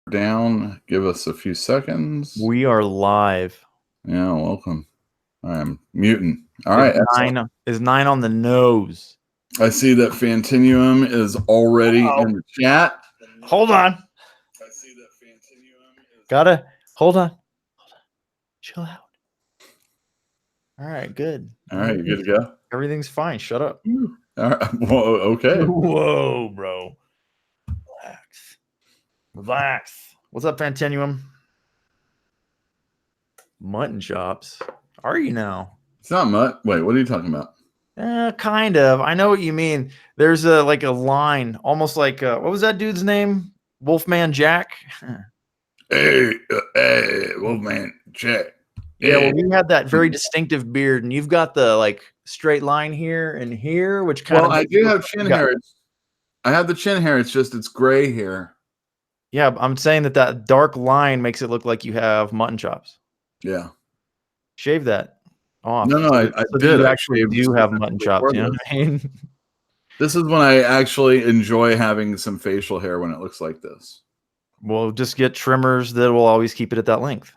Down. Give us a few seconds. We are live. Yeah, welcome. I am muting. All It's right. Is 9 on the nose. I see that Fantinuum is already in the chat. Hold on. I see that Fantinuum is Hold on. Chill out. All right, good. All right, you good to go? Everything's fine. Shut up. All right. Whoa, okay. Whoa, bro. Relax. What's up, Fantinuum? Mutton chops. Are you now? It's not much. Wait, what are you talking about? Kind of. I know what you mean. There's a line, almost like what was that dude's name? Wolfman Jack. Hey, Wolfman Jack. Yeah, well, you had that very distinctive beard, and you've got the straight line here and here, which kind of. Well, I do have chin hair. I have the chin hair. It's just it's gray here. Yeah, I'm saying that dark line makes it look like you have mutton chops. Yeah. Shave that off. No, I did. You actually do have mutton chops. You know what I mean? This is when I actually enjoy having some facial hair when it looks like this. Well, just get trimmers that will always keep it at that length.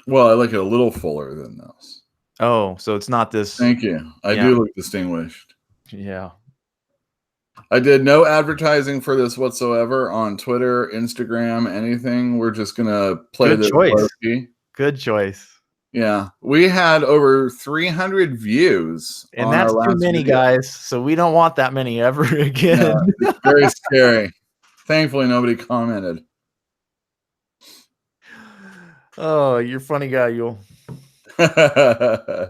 Well, I like it a little fuller than this. Oh, so it's not this. Thank you. I do look distinguished. Yeah. I did no advertising for this whatsoever on Twitter, Instagram, anything. We're just going to play this. Good choice. Yeah. We had over 300 views. And that's too many, guys. So we don't want that many ever again. Yeah, it's very scary. Thankfully, nobody commented. Oh, you're a funny guy, Yule. It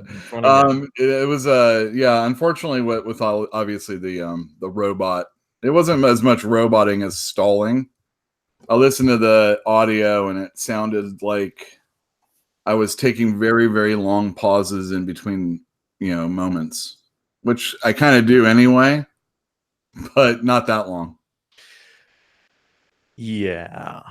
was unfortunately with obviously the robot, it wasn't as much roboting as stalling. I listened to the audio and it sounded like I was taking very, very long pauses in between, moments, which I kind of do anyway, but not that long. Yeah.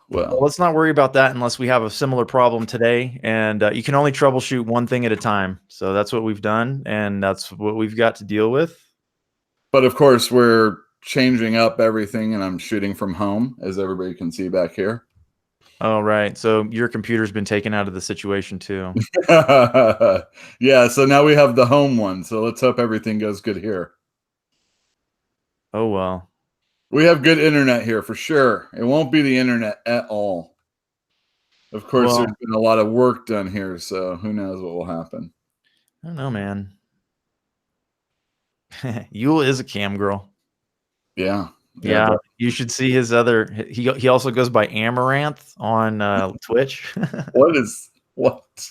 Well, let's not worry about that unless we have a similar problem today. And you can only troubleshoot one thing at a time. So that's what we've done. And that's what we've got to deal with. But of course, we're changing up everything and I'm shooting from home, as everybody can see back here. Oh, right. So your computer's been taken out of the situation too. Yeah. So now we have the home one. So let's hope everything goes good here. Oh, well. We have good internet here for sure. It won't be the internet at all. Of course, there's been a lot of work done here, so who knows what will happen. I don't know, man. Yule is a cam girl. Yeah. Yeah. You should see his other. He also goes by Amaranth on Twitch. What?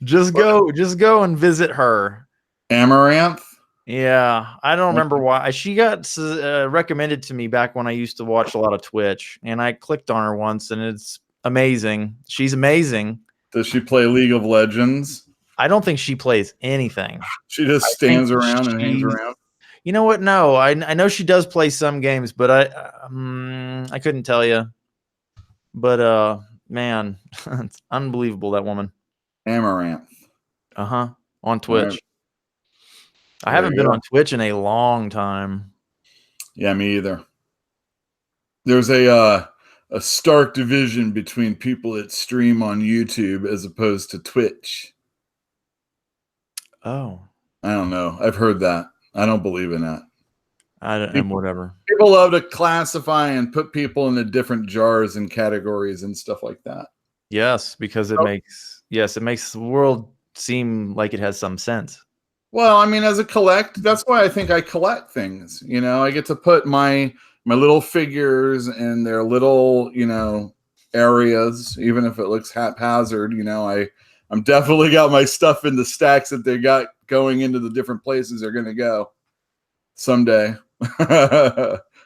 Just go and visit her. Amaranth? Yeah, I don't remember why. She got recommended to me back when I used to watch a lot of Twitch, and I clicked on her once, and it's amazing. She's amazing. Does she play League of Legends? I don't think she plays anything. She just stands around and hangs around? You know what? No, I know she does play some games, but I couldn't tell you. But man, it's unbelievable, that woman. Amaranth. On Twitch. I haven't been on Twitch in a long time. Yeah, me either. There's a stark division between people that stream on YouTube as opposed to Twitch. Oh. I don't know. I've heard that. I don't believe in that. Whatever. People love to classify and put people into different jars and categories and stuff like that. Yes, because it makes the world seem like it has some sense. Well, I mean, as a that's why I think I collect things. I get to put my little figures in their little, areas, even if it looks haphazard. I'm definitely got my stuff in the stacks that they got going into the different places they're going to go someday.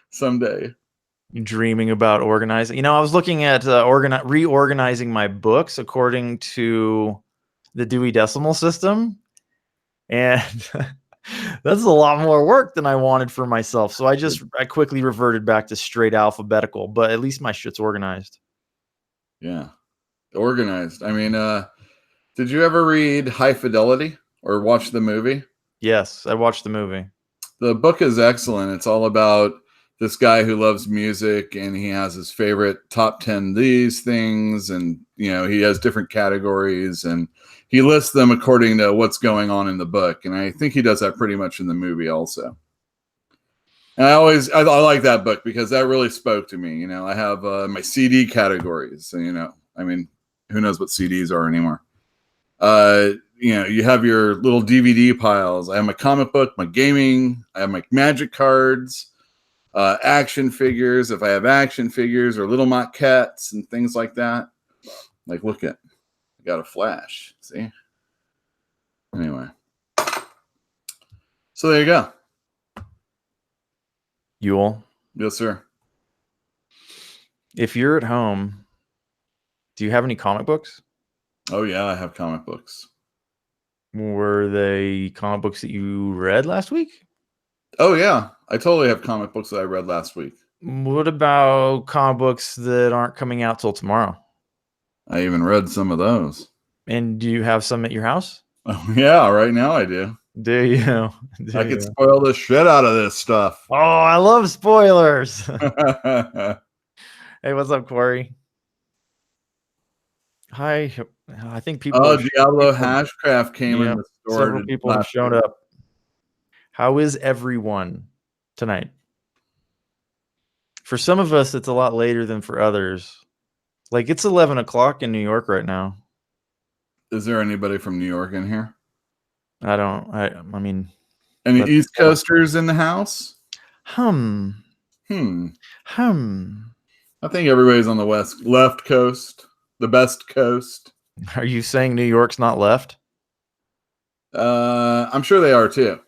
Someday. You're dreaming about organizing. I was looking at reorganizing my books according to the Dewey Decimal System. And that's a lot more work than I wanted for myself. So I quickly reverted back to straight alphabetical, but at least my shit's organized. Yeah. Organized. I mean, did you ever read High Fidelity or watch the movie? Yes, I watched the movie. The book is excellent. It's all about this guy who loves music, and he has his favorite top 10 these things, and he has different categories, and he lists them according to what's going on in the book. And I think he does that pretty much in the movie also. And I like that book because that really spoke to me. I have my CD categories. So, I mean, who knows what CDs are anymore? You have your little DVD piles. I have my comic book, my gaming. I have my magic cards, action figures. If I have action figures or little maquettes and things like that. Like, look at, I got a flash. See? Anyway. So there you go. Yule. Yes, sir. If you're at home, do you have any comic books? Oh, yeah, I have comic books. Were they comic books that you read last week? Oh, yeah. I totally have comic books that I read last week. What about comic books that aren't coming out till tomorrow? I even read some of those. And do you have some at your house? Oh, yeah, right now I do. Do you? I could spoil the shit out of this stuff. Oh, I love spoilers. Hey, what's up, Corey? Hi. I think people. Oh, Diablo Hashcraft came in the store. Several people have shown up. How is everyone tonight? For some of us, it's a lot later than for others. Like, it's 11 o'clock in New York right now. Is there anybody from New York in here? I mean, any East Coasters in the house? I think everybody's on the left coast, the best coast. Are you saying New York's not left? I'm sure they are too.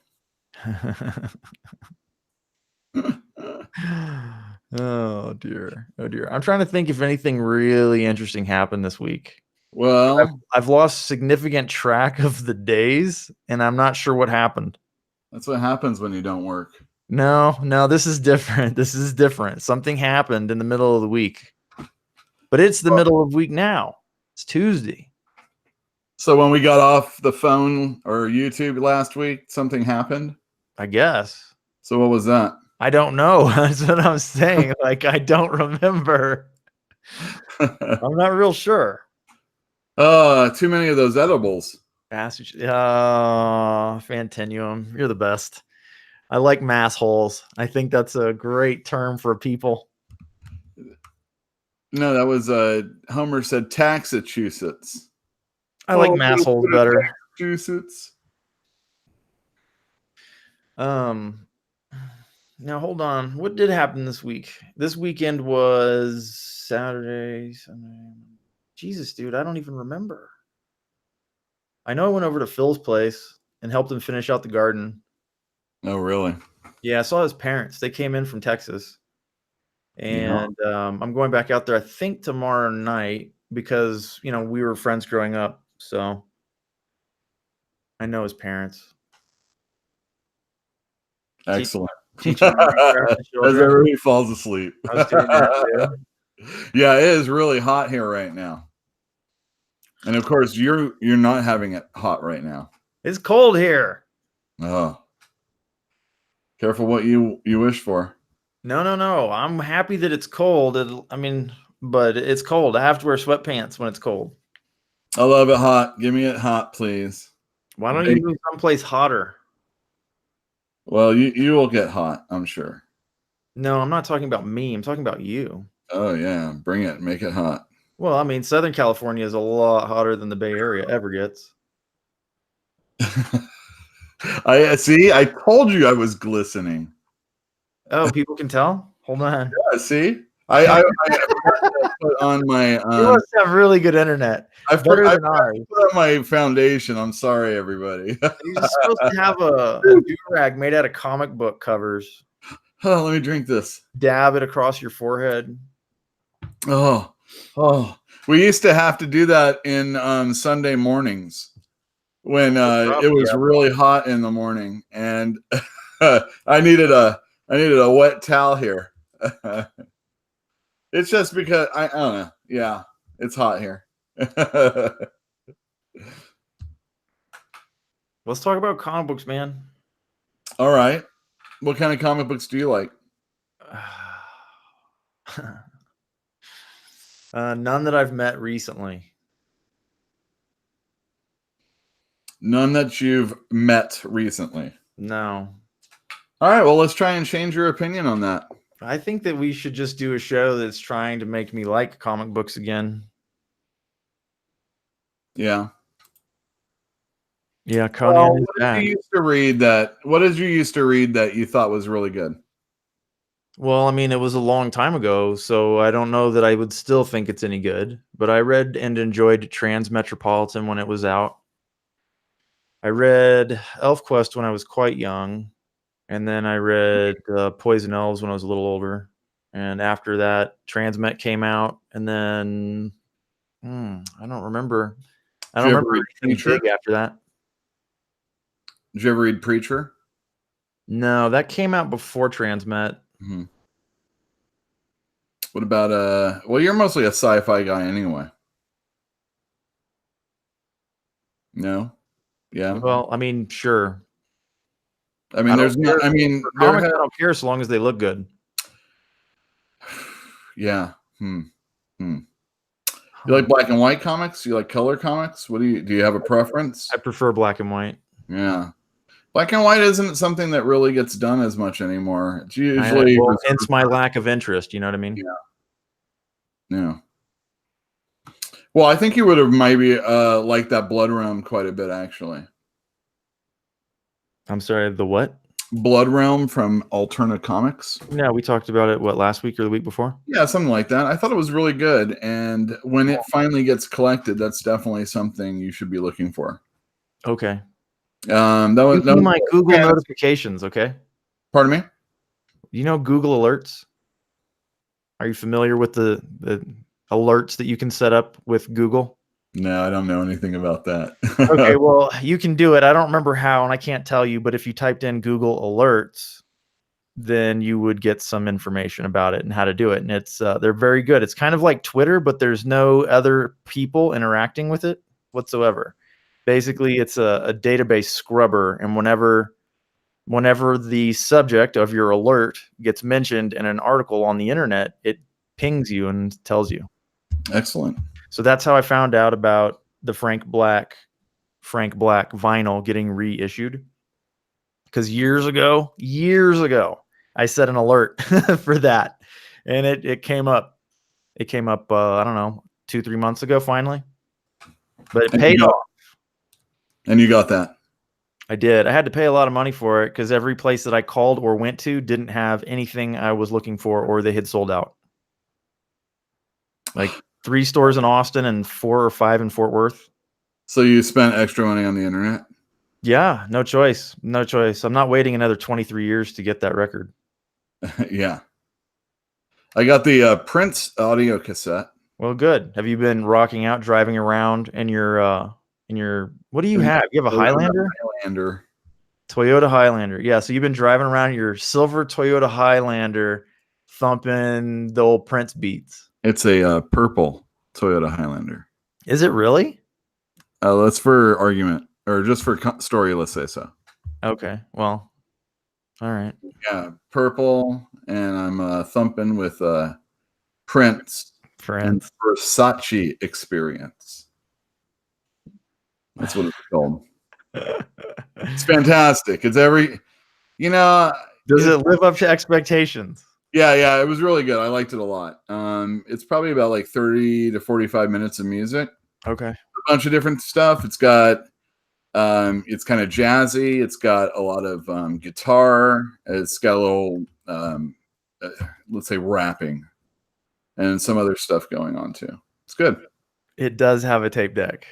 Oh dear. I'm trying to think if anything really interesting happened this week. Well, I've lost significant track of the days, and I'm not sure what happened. That's what happens when you don't work. No, this is different. Something happened in the middle of the week. But it's the middle of the week now. It's Tuesday. So when we got off the phone or YouTube last week, something happened? I guess. So what was that? I don't know. That's what I'm saying. Like, I don't remember. I'm not real sure. Too many of those edibles. Fantinuum. You're the best. I like mass holes. I think that's a great term for people. No, that was Homer said Taxachusetts. I like mass holes better. Massachusetts. Now hold on. What did happen this week? This weekend was Saturday, Sunday. Jesus, dude, I don't even remember. I know I went over to Phil's place and helped him finish out the garden. Oh, really? Yeah, I saw his parents. They came in from Texas. And I'm going back out there, I think, tomorrow night because, we were friends growing up. So I know his parents. Excellent. Teaching as everybody falls asleep. I was doing that too. Yeah, it is really hot here right now. And of course, you're not having it hot right now. It's cold here. Oh. Careful what you wish for. No. I'm happy that it's cold. But it's cold. I have to wear sweatpants when it's cold. I love it hot. Give me it hot, please. Why don't you move someplace hotter? Well, you will get hot, I'm sure. No, I'm not talking about me. I'm talking about you. Oh, yeah. Bring it. Make it hot. Well, Southern California is a lot hotter than the Bay Area ever gets. I told you I was glistening. Oh, people can tell? Hold on. Yeah, see? I put on my you must have really good internet. I put on my foundation. I'm sorry, everybody. You're supposed to have a do-rag made out of comic book covers. Oh, let me drink this. Dab it across your forehead. Oh, we used to have to do that in Sunday mornings when it was really hot in the morning, and I needed a wet towel here. It's just because I don't know. Yeah, it's hot here. Let's talk about comic books, man. All right. What kind of comic books do you like? None that I've met recently. None that you've met recently. No. All right, well, let's try and change your opinion on that. I think that we should just do a show that's trying to make me like comic books again. Yeah. Yeah, Conan is What back. did you used to read that? What did you used to read that you thought was really good? Well, I mean, it was a long time ago, so I don't know that I would still think it's any good. But I read and enjoyed Transmetropolitan when it was out. I read ElfQuest when I was quite young, and then I read Poison Elves when I was a little older. And after that, Transmet came out, and then I don't remember. I don't remember anything big after that. Did you ever read Preacher? No, that came out before Transmet. Mm-hmm. What about well, you're mostly a sci-fi guy anyway. No? Yeah. Well, I mean, sure. I mean, there's not. I mean, comics, I don't care so long as they look good. Yeah. You like black and white comics? You like color comics? What do you have a preference? I prefer black and white. Yeah. Black and white isn't something that really gets done as much anymore. It's usually hence my lack of interest, you know what I mean? Yeah. Well, I think you would have maybe liked that Blood Realm quite a bit, actually. I'm sorry, the what? Blood Realm from Alterna Comics. Yeah, we talked about it, what, last week or the week before? Yeah, something like that. I thought it was really good. And when it finally gets collected, that's definitely something you should be looking for. Okay. That was my Google notifications, okay? Pardon me? You know Google Alerts? Are you familiar with the alerts that you can set up with Google? No, I don't know anything about that. Okay, well, you can do it. I don't remember how, and I can't tell you, but if you typed in Google Alerts, then you would get some information about it and how to do it. And it's they're very good. It's kind of like Twitter, but there's no other people interacting with it whatsoever. Basically, it's a database scrubber, and whenever the subject of your alert gets mentioned in an article on the internet, it pings you and tells you. Excellent. So that's how I found out about the Frank Black vinyl getting reissued. Because years ago, I set an alert for that, and it came up. It came up, I don't know, 2-3 months ago finally, but it paid off. And you got that? I did. I had to pay a lot of money for it because every place that I called or went to didn't have anything I was looking for, or they had sold out. Like 3 stores in Austin and 4 or 5 in Fort Worth. So you spent extra money on the internet? Yeah, no choice. No choice. I'm not waiting another 23 years to get that record. Yeah. I got the Prince audio cassette. Well, good. Have you been rocking out, driving around in your what do you have? You have a Highlander? Highlander. Toyota Highlander. Yeah, so you've been driving around your silver Toyota Highlander thumping the old Prince beats. It's a purple Toyota Highlander. Is it really? That's for argument, or just for story, let's say so. Okay, well, all right. Yeah, purple, and I'm thumping with Prince and Versace Experience. That's what it's called. It's fantastic. It's does it live up to expectations? Yeah, it was really good. I liked it a lot. It's probably about like 30 to 45 minutes of music. Okay. A bunch of different stuff. It's got it's kind of jazzy. It's got a lot of guitar. It's got a little let's say rapping and some other stuff going on too. It's good. It does have a tape deck.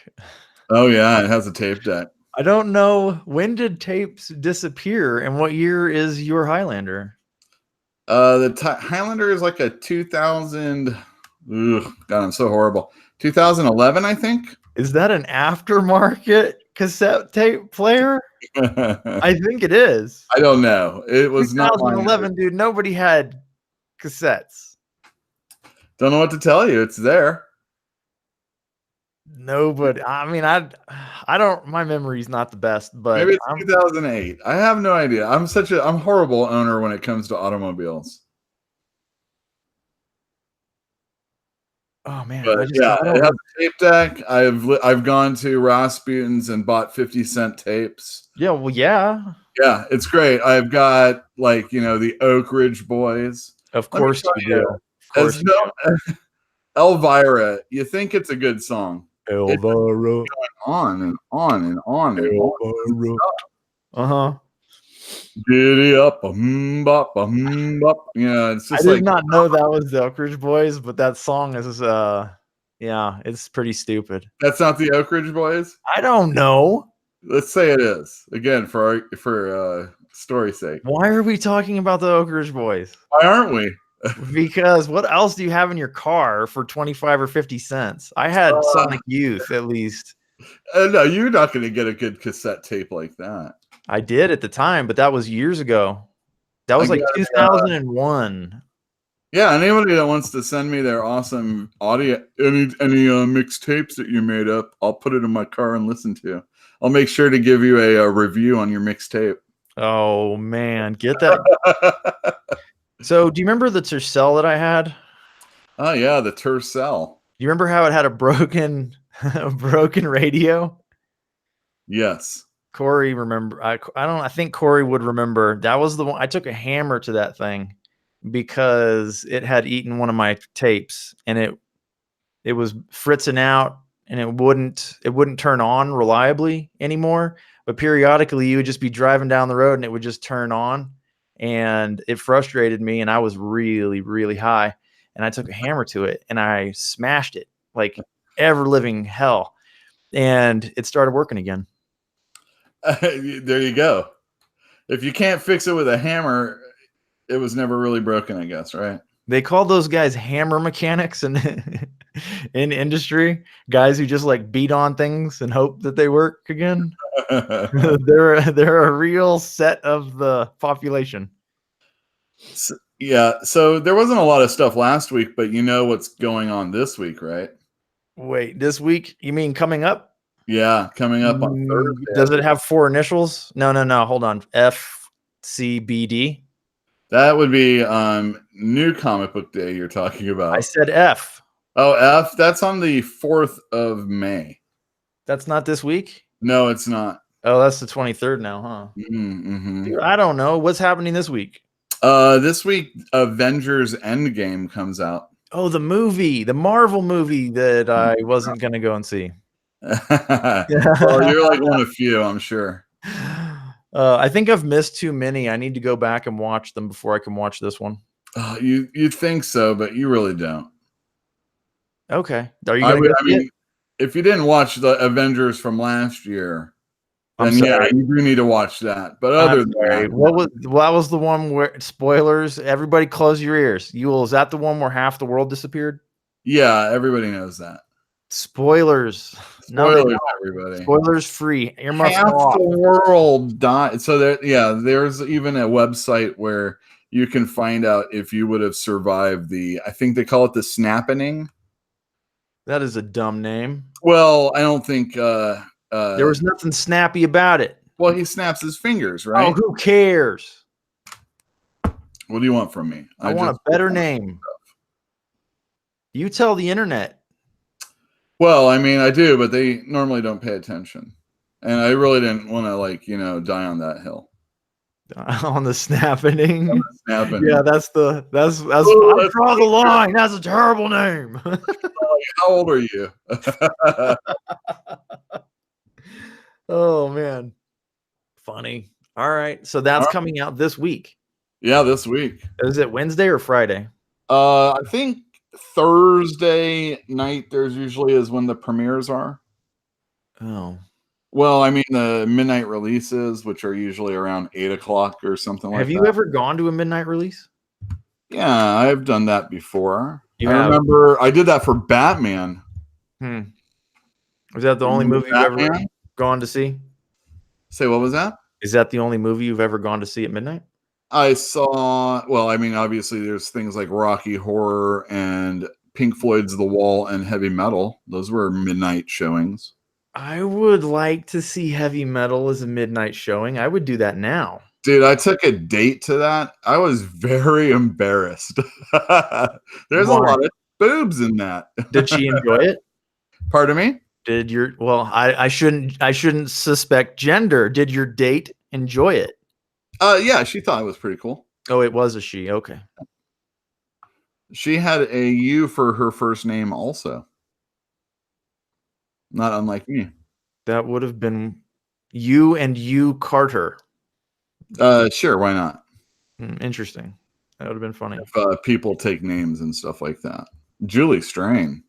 Oh yeah, it has a tape deck. I don't know, when did tapes disappear and what year is your Highlander? The Highlander is like a 2000. God, I'm so horrible. 2011, I think. Is that an aftermarket cassette tape player? I think it is. I don't know. It was 2011, dude. Nobody had cassettes. Don't know what to tell you. It's there. Nobody. I mean, I don't. My memory's not the best, but maybe it's 2008. I have no idea. I'm a horrible owner when it comes to automobiles. Oh man, But I just yeah, got it has over. a tape deck. I've gone to Rasputin's and bought 50-cent tapes. Yeah, well, yeah. Yeah, it's great. I've got like the Oak Ridge Boys. Of Let me course tell you you, do. Of as course you no Elvira, you think it's a good song. do. It's Elvira. on and on and on and on. Elvira. Uh-huh. Giddy up, bop, bop. Yeah, it's I just did like not know that was the Oak Ridge Boys, but that song is yeah, it's pretty stupid. that's not the Oak Ridge Boys. I don't know. Let's say it is again for story's sake. Why are we talking about the Oak Ridge Boys? Why aren't we? Because what else do you have in your car for 25 or 50 cents? I had Sonic Youth at least. No, you're not going to get a good cassette tape like that. I did at the time, but that was years ago. That was like 2001. Yeah, anybody that wants to send me their awesome audio, any mixed tapes that you made up, I'll put it in my car and listen to. I'll make sure to give you a review on your mixtape. Oh man, get that. So, do you remember the Tercel that I had? Oh yeah, the Tercel. Do you remember how it had a broken radio? Yes. Corey remember I think Corey would remember. That was the one I took a hammer to that thing because it had eaten one of my tapes and it was fritzing out and it wouldn't turn on reliably anymore. But periodically you would just be driving down the road and it would just turn on, and it frustrated me, and I was really, really high, and I took a hammer to it and I smashed it like ever living hell, and it started working again. There you go. If you can't fix it with a hammer, it was never really broken, I guess, right? They call those guys hammer mechanics in industry, guys who just like beat on things and hope that they work again. they're a real set of the population. So there wasn't a lot of stuff last week, but you know what's going on this week, right? Wait, this week? You mean coming up? Yeah, coming up on Thursday. Does it have 4 initials? No. Hold on. FCBD. That would be New Comic Book Day you're talking about. I said F. Oh, F. That's on the 4th of May. That's not this week? No, it's not. Oh, that's the 23rd now, huh? Mm-hmm. Dude, I don't know. What's happening this week? This week, Avengers Endgame comes out. Oh, the movie, the Marvel movie that I wasn't going to go and see. Well, you're like one of few, I'm sure. I think I've missed too many. I need to go back and watch them before I can watch this one. You think so, but you really don't. Okay. Are you going to I mean, if you didn't watch the Avengers from last year, then yeah, you do need to watch that. But other than that, that was the one where spoilers. Everybody, close your ears. Is that the one where half the world disappeared? Yeah, everybody knows that. Spoilers. Spoilers, everybody. Spoilers free. Half the world died. So there's even a website where you can find out if you would have survived I think they call it the snapping. That is a dumb name. Well, I don't think there was nothing snappy about it. Well, he snaps his fingers, right? Oh, who cares? What do you want from me? I want a better name. You tell the internet. Well, I mean, I do, but they normally don't pay attention. And I really didn't want to die on that hill. On the snapping. Yeah, that's I draw the line. That's a terrible name. How old are you? Oh man. Funny. All right. So that's coming out this week. Yeah, this week. Is it Wednesday or Friday? I think Thursday night there's usually is when the premieres are. Oh. Well, I mean the midnight releases, which are usually around 8 o'clock or something like that. Have you ever gone to a midnight release? Yeah, I've done that before. I remember I did that for Batman. Was that the only movie you've ever gone to see? Say, what was that? Is that the only movie you've ever gone to see at midnight? I saw, well, I mean, obviously there's things like Rocky Horror and Pink Floyd's The Wall and Heavy Metal. Those were midnight showings. I would like to see Heavy Metal as a midnight showing. I would do that now. Dude, I took a date to that. I was very embarrassed. There's a lot of boobs in that. Did she enjoy it? Pardon me? Did your I shouldn't suspect gender. Did your date enjoy it? Yeah, she thought it was pretty cool. Oh, it was a she. Okay. She had a U for her first name also. Not unlike me. That would have been you and you Carter. Sure, why not? Interesting. That would have been funny. If people take names and stuff like that. Julie Strain.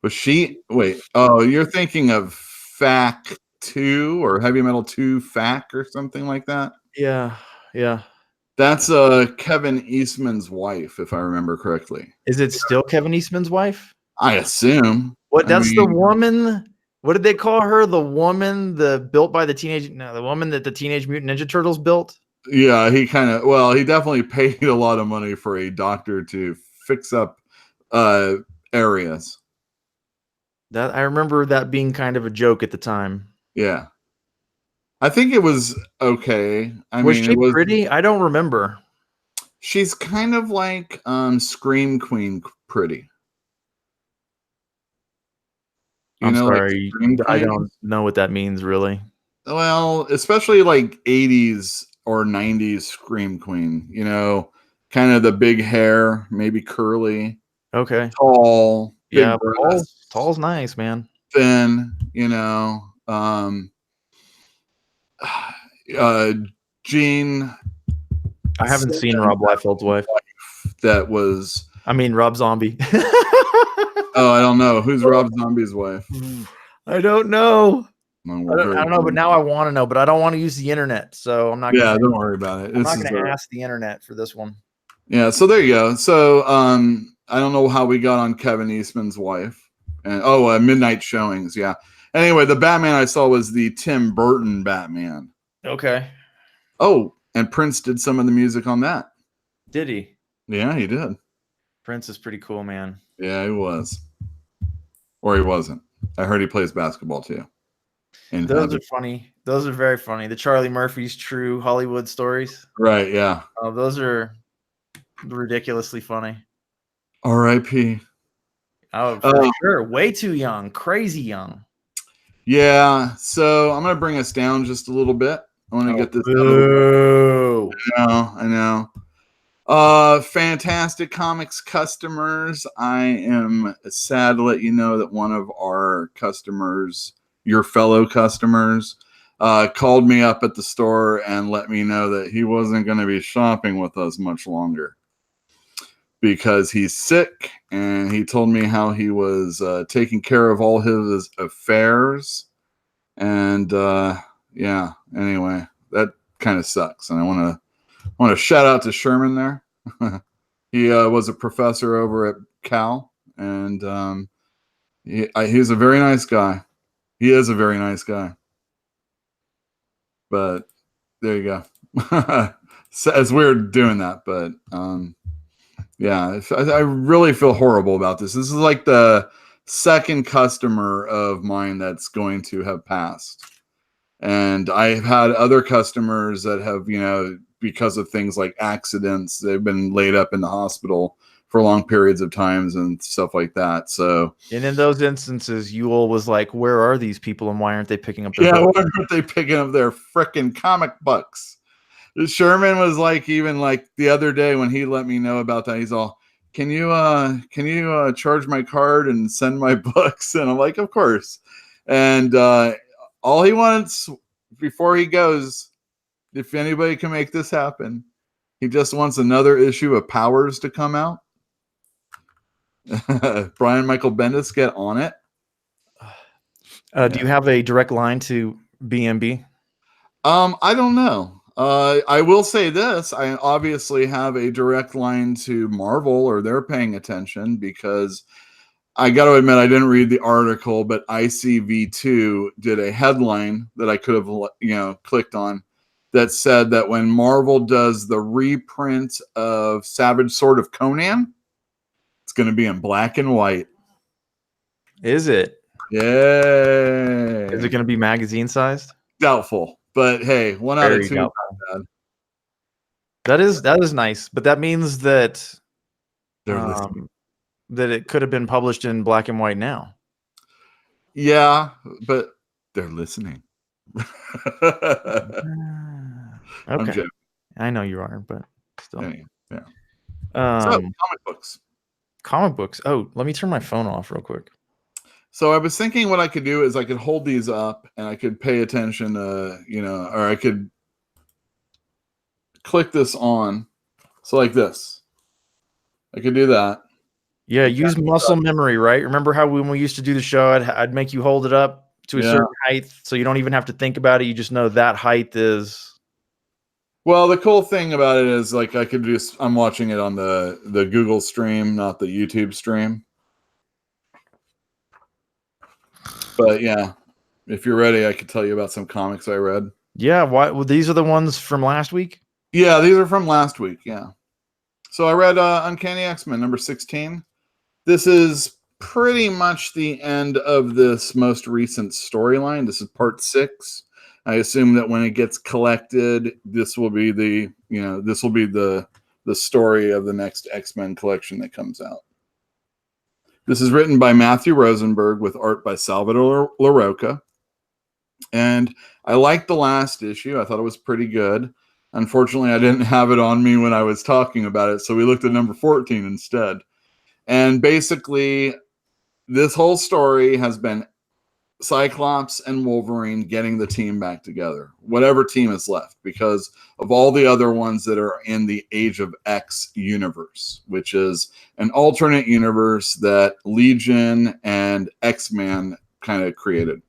Was she wait, oh, you're thinking of FAC 2 or Heavy Metal 2 FAC or something like that? Yeah. Yeah. That's Kevin Eastman's wife, if I remember correctly. Is it still Kevin Eastman's wife? I assume. That's the woman. What did they call her? The woman the woman that the Teenage Mutant Ninja Turtles built? Yeah, he definitely paid a lot of money for a doctor to fix up areas. That I remember that being kind of a joke at the time. Yeah. I think it was okay. Was she pretty? I don't remember. She's kind of like Scream Queen pretty. I'm sorry. Like I don't know what that means, really. Well, especially like 80s or 90s Scream Queen. You know, kind of the big hair, maybe curly. Okay. Tall. Yeah, tall's nice, man. Thin, you know. Jean. I haven't seen Rob Liefeld's wife. That was. I mean, Rob Zombie. Oh, I don't know. Who's Rob Zombie's wife? I don't know. I don't know, but now I want to know, but I don't want to use the internet, so I'm not. Yeah, don't worry about it. I'm not going to ask the internet for this one. Yeah, so there you go. So I don't know how we got on Kevin Eastman's wife, and midnight showings. Yeah. Anyway, the Batman I saw was the Tim Burton Batman. Okay. Oh, and Prince did some of the music on that. Did he? Yeah, he did. Prince is pretty cool, man. Yeah, he was. Or he wasn't. I heard he plays basketball too. And those are funny. Those are very funny. The Charlie Murphy's True Hollywood Stories. Right, yeah. Those are ridiculously funny. R.I.P. Oh, for sure. Way too young. Crazy young. Yeah, so I'm going to bring us down just a little bit. I want to get this I know. Fantastic Comics customers. I am sad to let you know that one of our customers, your fellow customers, called me up at the store and let me know that he wasn't going to be shopping with us much longer because he's sick, and he told me how he was taking care of all his affairs. And yeah, anyway, that kind of sucks. And I want to shout out to Sherman there. He was a professor over at Cal, and he's a very nice guy. He is a very nice guy. But there you go. So it's weird doing that, but yeah, I really feel horrible about this. This is like the second customer of mine that's going to have passed. And I've had other customers that have, because of things like accidents, they've been laid up in the hospital for long periods of times and stuff like that. So, and in those instances, Ewell was like, "Where are these people, and why aren't they picking up their books? Why aren't they picking up their frickin' comic books?" Sherman was like, even like the other day when he let me know about that, he's all, can you charge my card and send my books? And I'm like, of course. And all he wants before he goes, if anybody can make this happen, he just wants another issue of Powers to come out. Brian Michael Bendis, get on it. Do you have a direct line to BMB? I don't know. I will say this. I obviously have a direct line to Marvel, or they're paying attention, because I got to admit, I didn't read the article, but ICV2 did a headline that I could have, clicked on, that said that when Marvel does the reprint of Savage Sword of Conan, it's going to be in black and white. Is it? Yeah. Is it going to be magazine sized? Doubtful. But hey, 1 out of 2. That is nice, but that means that that it could have been published in black and white now. Yeah, but they're listening. I'm Okay, joking. I know you are, but still. Yeah. So comic books. Comic books. Oh, let me turn my phone off real quick. So I was thinking what I could do is I could hold these up and I could pay attention to, or I could click this on. So like this. I could do that. Yeah, use muscle memory, right? Remember how when we used to do the show, I'd make you hold it up to a certain height so you don't even have to think about it. You just know that height is... Well, the cool thing about it is like I could just, I'm watching it on the Google stream, not the YouTube stream. But yeah, if you're ready, I could tell you about some comics I read. Yeah, well, these are the ones from last week? Yeah, these are from last week, yeah. So I read Uncanny X-Men number 16. This is pretty much the end of this most recent storyline. This is part 6. I assume that when it gets collected, this will be the story of the next X-Men collection that comes out. This is written by Matthew Rosenberg with art by Salvador LaRocca. And I liked the last issue. I thought it was pretty good. Unfortunately, I didn't have it on me when I was talking about it, so we looked at number 14 instead. And basically, this whole story has been Cyclops and Wolverine getting the team back together, whatever team is left, because of all the other ones that are in the Age of X universe, which is an alternate universe that Legion and X-Men kind of created.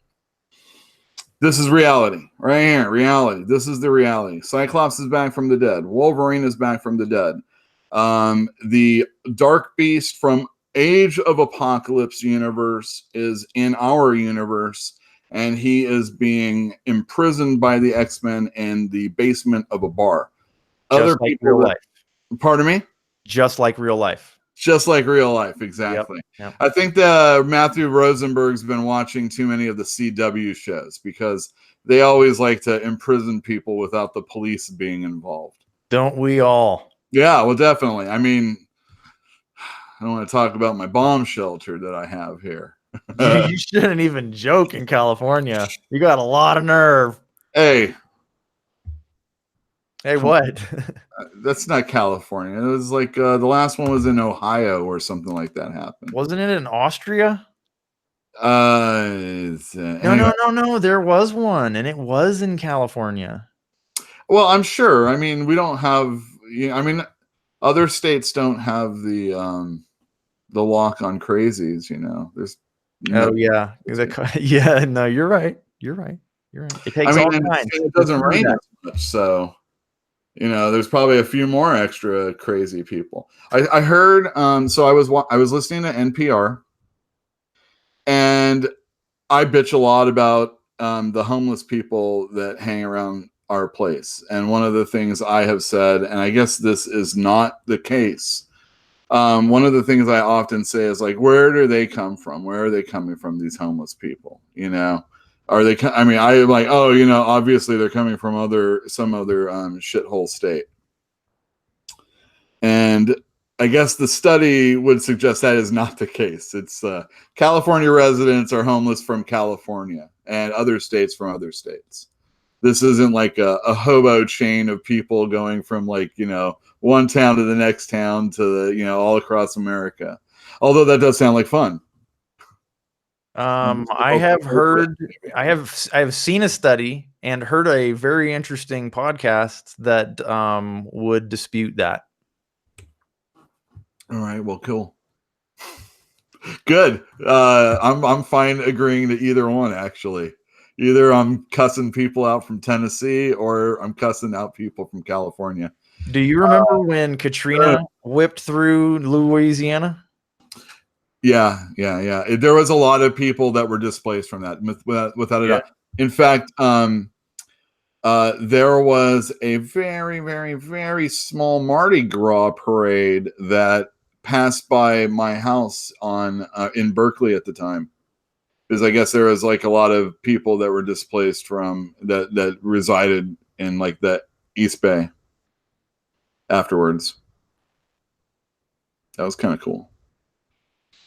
This is reality, right here, reality. This is the reality. Cyclops is back from the dead. Wolverine is back from the dead. The Dark Beast from Age of Apocalypse universe is in our universe, and he is being imprisoned by the X-Men in the basement of a bar. Just like real life. Pardon me? Just like real life. Just like real life, exactly. Yep. I think that Matthew Rosenberg's been watching too many of the CW shows because they always like to imprison people without the police being involved. Don't we all? Yeah, well, definitely. I mean, I don't want to talk about my bomb shelter that I have here. You shouldn't even joke in California. You got a lot of nerve. Hey, what? That's not California. It was like the last one was in Ohio or something like that happened. Wasn't it in Austria? Anyway. No. There was one, and it was in California. Well, I'm sure. I mean, we don't have. I mean, other states don't have the lock on crazies. There's. Yeah. Yeah. No, you're right. You're right. It takes all kinds. It doesn't rain as much, so. There's probably a few more extra crazy people. I heard. So I was listening to NPR, and I bitch a lot about the homeless people that hang around our place. And one of the things I have said, and I guess this is not the case. One of the things I often say is like, where do they come from? Where are they coming from? These homeless people, Are they? I mean, I'm like, obviously they're coming from some other shithole state, and I guess the study would suggest that is not the case. It's California residents are homeless from California and other states from other states. This isn't like a hobo chain of people going from one town to the next town to all across America. Although that does sound like fun. I have seen a study and heard a very interesting podcast that would dispute that. All right, well, cool. Good. I'm fine agreeing to either one, actually. Either I'm cussing people out from Tennessee or I'm cussing out people from California. Do you remember when Katrina whipped through Louisiana? Yeah. There was a lot of people that were displaced from that, without a doubt. In fact, there was a very, very, very small Mardi Gras parade that passed by my house in Berkeley at the time, because I guess there was like a lot of people that were displaced from that resided in like the East Bay afterwards. That was kind of cool.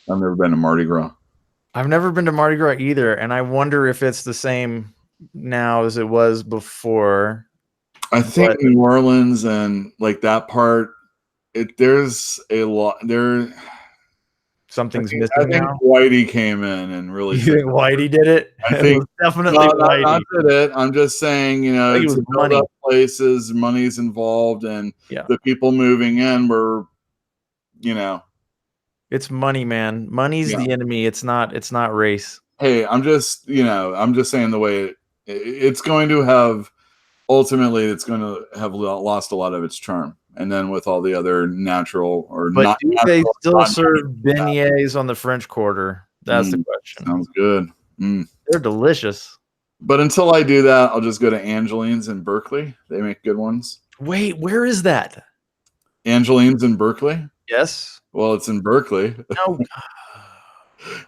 I've never been to Mardi Gras. I've never been to Mardi Gras either, and I wonder if it's the same now as it was before. I think New Orleans and like that part, there's a lot there. Something's I missing think now. Whitey came in and really. You think Whitey did it? I It think was definitely Whitey. not did it. I'm just saying, you know, I think it to was build money. up places, money's involved, and the people moving in were, you know, it's money, man. Money's the enemy. It's not race. Hey, I'm just saying the way it's going to have. Ultimately, it's going to have lost a lot of its charm, and then with all the other natural or but not, do they still serve beignets on the French Quarter? That's the question. Sounds good. They're delicious. But until I do that, I'll just go to Angeline's in Berkeley. They make good ones. Wait, where is that? Angeline's in Berkeley? Yes. Well, it's in Berkeley. No.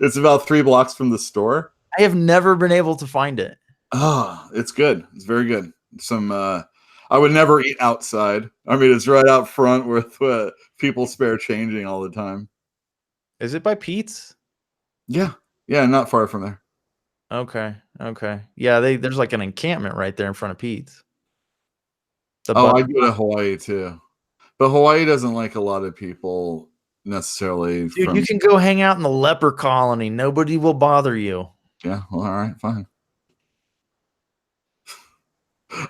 It's about 3 blocks from the store. I have never been able to find it. Oh, it's good. It's very good. I would never eat outside. I mean, it's right out front with people spare changing all the time. Is it by Pete's? Yeah, not far from there. Okay. Yeah, there's like an encampment right there in front of Pete's. I go to Hawaii too, but Hawaii doesn't like a lot of people necessarily. Dude, you can go hang out in the leper colony. Nobody will bother you. Yeah, well, all right, fine.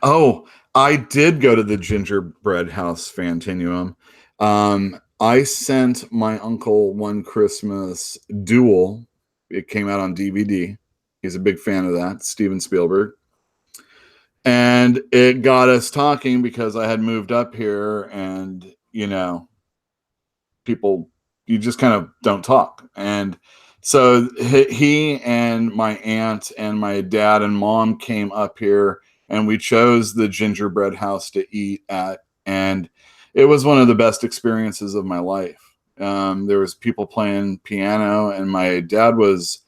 Oh, I did go to the gingerbread house Fantinuum. I sent my uncle one Christmas Duel. It came out on DVD. He's a big fan of that, Steven Spielberg. And it got us talking because I had moved up here and, you know, people, you just kind of don't talk. And so he and my aunt and my dad and mom came up here and we chose the gingerbread house to eat at. And it was one of the best experiences of my life. There was people playing piano and my dad was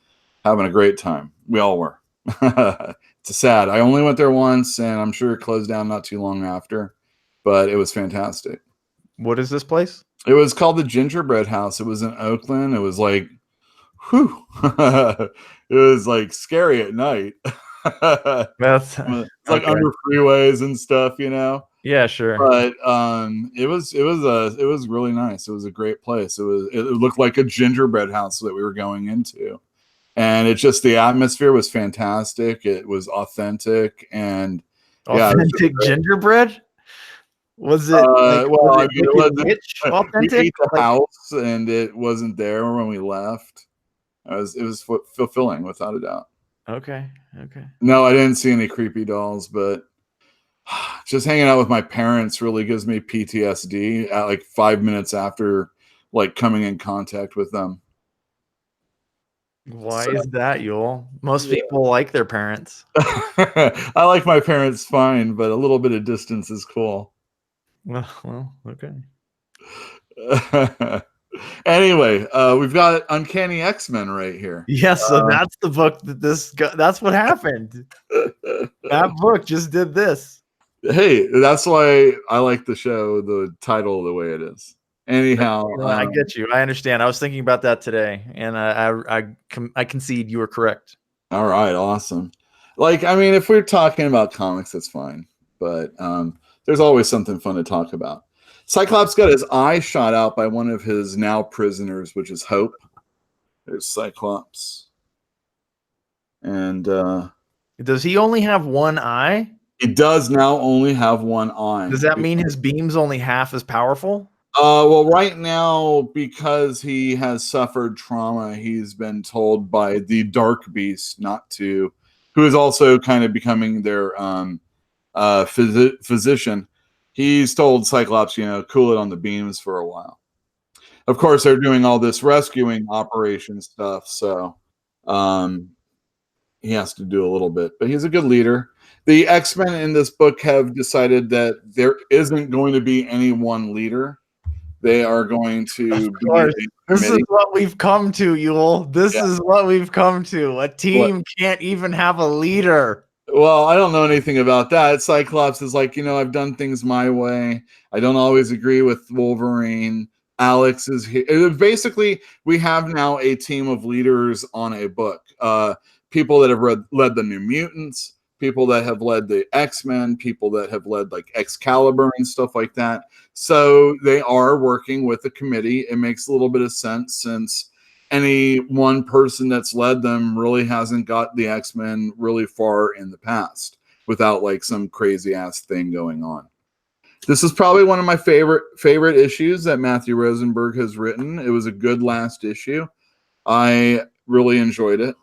having a great time. We all were. It's sad. I only went there once and I'm sure it closed down not too long after, but it was fantastic. What is this place? It was called the Gingerbread House. It was in Oakland. It was like, whew. It was like scary at night. That's like under freeways and stuff, you know. Yeah, sure. But it was really nice. It was a great place. It looked like a gingerbread house that we were going into. And it's just the atmosphere was fantastic. It was authentic and authentic gingerbread. Was it? Authentic? We ate the house, and it wasn't there when we left. It was fulfilling, without a doubt. Okay. No, I didn't see any creepy dolls, but just hanging out with my parents really gives me PTSD. At like 5 minutes after, like coming in contact with them. Why is that, Yule? Most people like their parents. I like my parents fine, but a little bit of distance is cool. Well, okay. Anyway, we've got Uncanny X-Men right here. Yeah, so that's the book that's what happened. That book just did this. Hey, that's why I like the show, the title the way it is. Anyhow, I get you. I understand. I was thinking about that today, and I concede you were correct. All right, awesome. Like, I mean, if we're talking about comics, that's fine. But there's always something fun to talk about. Cyclops got his eye shot out by one of his now prisoners, which is Hope. There's Cyclops. And does he only have one eye? He does now only have one eye. Does that mean his beam's only half as powerful? Well, right now, because he has suffered trauma, he's been told by the Dark Beast not to, who is also kind of becoming their physician. He's told Cyclops, cool it on the beams for a while. Of course, they're doing all this rescuing operation stuff, so he has to do a little bit. But he's a good leader. The X-Men in this book have decided that there isn't going to be any one leader. They are going to This is what we've come to, Yule. This is what we've come to. A team can't even have a leader. Well, I don't know anything about that. Cyclops is like, I've done things my way. I don't always agree with Wolverine. Alex is here. Basically, we have now a team of leaders on a book. People that have led the New Mutants, people that have led the X-Men, people that have led like Excalibur and stuff like that. So they are working with the committee. It makes a little bit of sense since any one person that's led them really hasn't got the X-Men really far in the past without like some crazy ass thing going on. This is probably one of my favorite issues that Matthew Rosenberg has written. It was a good last issue. I really enjoyed it.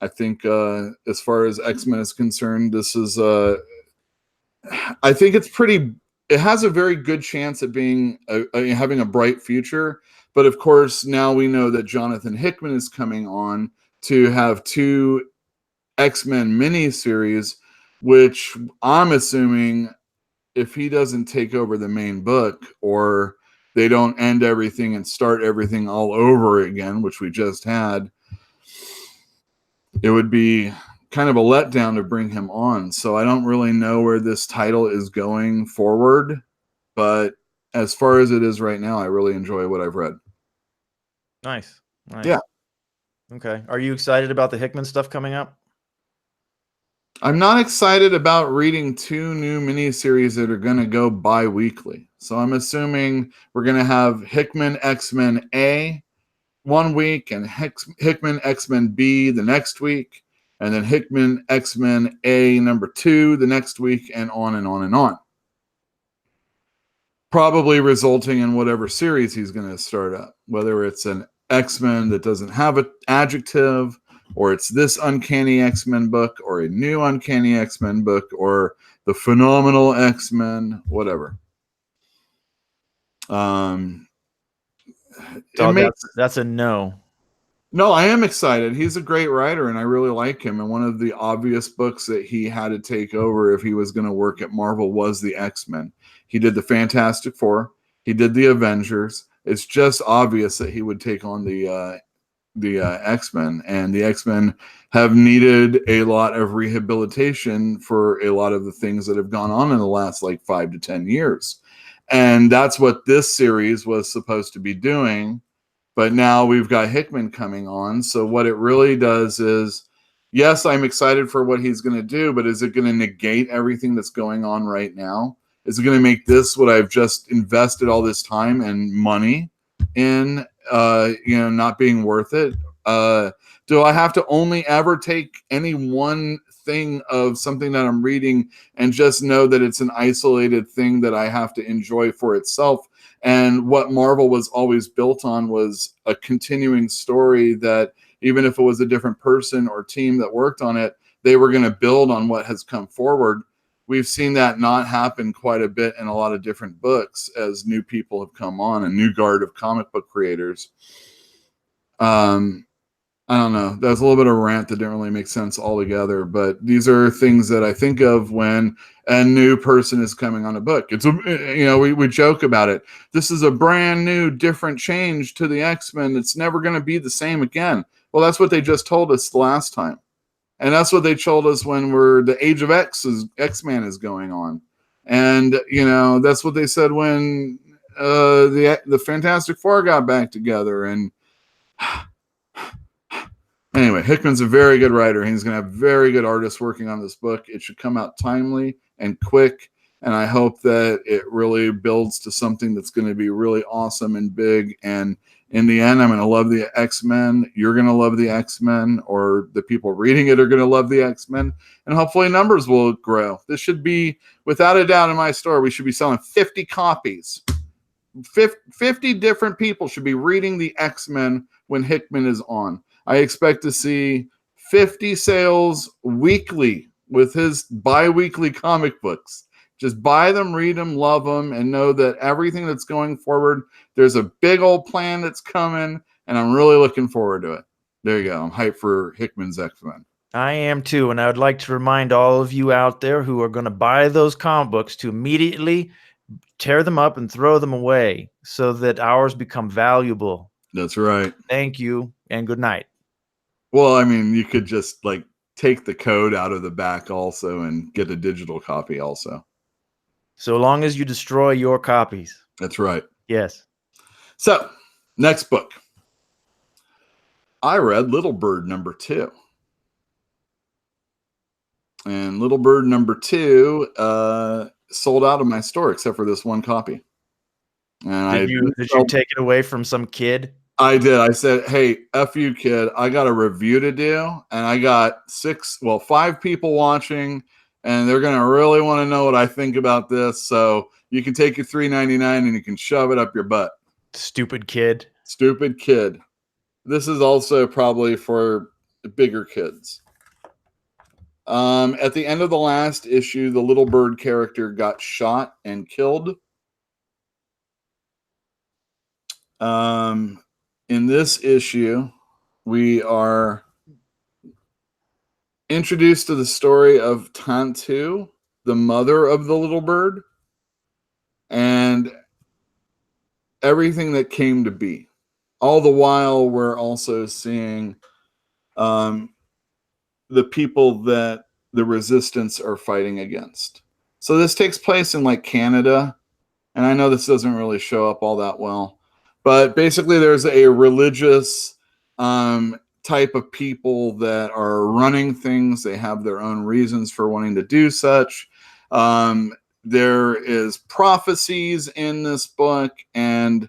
I think as far as X-Men is concerned, this is I think it's pretty. It has a very good chance at being having a bright future. But of course, now we know that Jonathan Hickman is coming on to have 2 X-Men miniseries, which I'm assuming if he doesn't take over the main book or they don't end everything and start everything all over again, which we just had, it would be kind of a letdown to bring him on. So I don't really know where this title is going forward, but as far as it is right now, I really enjoy what I've read. Nice. Yeah. Okay. Are you excited about the Hickman stuff coming up? I'm not excited about reading 2 new miniseries that are going to go bi-weekly. So I'm assuming we're going to have Hickman X-Men A one week and Hickman X-Men B the next week, and then Hickman X-Men A #2 the next week, and on and on and on. Probably resulting in whatever series he's going to start up, whether it's an X-Men that doesn't have an adjective, or it's this Uncanny X-Men book, or a new Uncanny X-Men book, or the Phenomenal X-Men, whatever. So that's a no. No, I am excited. He's a great writer, and I really like him. And one of the obvious books that he had to take over if he was going to work at Marvel was the X-Men. He did the Fantastic Four. He did the Avengers. It's just obvious that he would take on the X-Men, and the X-Men have needed a lot of rehabilitation for a lot of the things that have gone on in the last like 5 to 10 years. And that's what this series was supposed to be doing. But now we've got Hickman coming on. So what it really does is, yes, I'm excited for what he's going to do, but is it going to negate everything that's going on right now? Is it going to make this what I've just invested all this time and money in, not being worth it? Do I have to only ever take any one thing of something that I'm reading and just know that it's an isolated thing that I have to enjoy for itself? And what Marvel was always built on was a continuing story that even if it was a different person or team that worked on it, they were going to build on what has come forward. We've seen that not happen quite a bit in a lot of different books as new people have come on, a new guard of comic book creators. I don't know. That's a little bit of a rant that didn't really make sense altogether, but these are things that I think of when a new person is coming on a book. It's we joke about it. This is a brand new, different change to the X-Men. It's never going to be the same again. Well, that's what they just told us the last time, and that's what they told us when the Age of X-Men is going on, and that's what they said when the Fantastic Four got back together. And anyway, Hickman's a very good writer. He's going to have very good artists working on this book. It should come out timely and quick, and I hope that it really builds to something that's going to be really awesome and big. And in the end, I'm going to love the X-Men. You're going to love the X-Men, or the people reading it are going to love the X-Men, and hopefully numbers will grow. This should be, without a doubt, in my store, we should be selling 50 copies. 50 different people should be reading the X-Men when Hickman is on. I expect to see 50 sales weekly with his bi-weekly comic books. Just buy them, read them, love them, and know that everything that's going forward, there's a big old plan that's coming, and I'm really looking forward to it. There you go. I'm hyped for Hickman's X-Men. I am too, and I would like to remind all of you out there who are going to buy those comic books to immediately tear them up and throw them away so that ours become valuable. That's right. Thank you, and good night. Well, I mean, you could just take the code out of the back also and get a digital copy also. So long as you destroy your copies. That's right. Yes. So, next book. I read Little Bird #2. And Little Bird #2 sold out of my store except for this one copy. And Did you take it away from some kid? I did. I said, "Hey, F you, kid. I got a review to do, and I got 5 people watching, and they're gonna really want to know what I think about this. So you can take your $3.99 and you can shove it up your butt." Stupid kid. Stupid kid. This is also probably for bigger kids. At the end of the last issue, the Little Bird character got shot and killed. In this issue, we are introduced to the story of Tantu, the mother of the little bird, and everything that came to be. All the while, we're also seeing the people that the resistance are fighting against. So this takes place in like Canada, and I know this doesn't really show up all that well, but basically there's a religious type of people that are running things. They have their own reasons for wanting to do such. There is prophecies in this book, and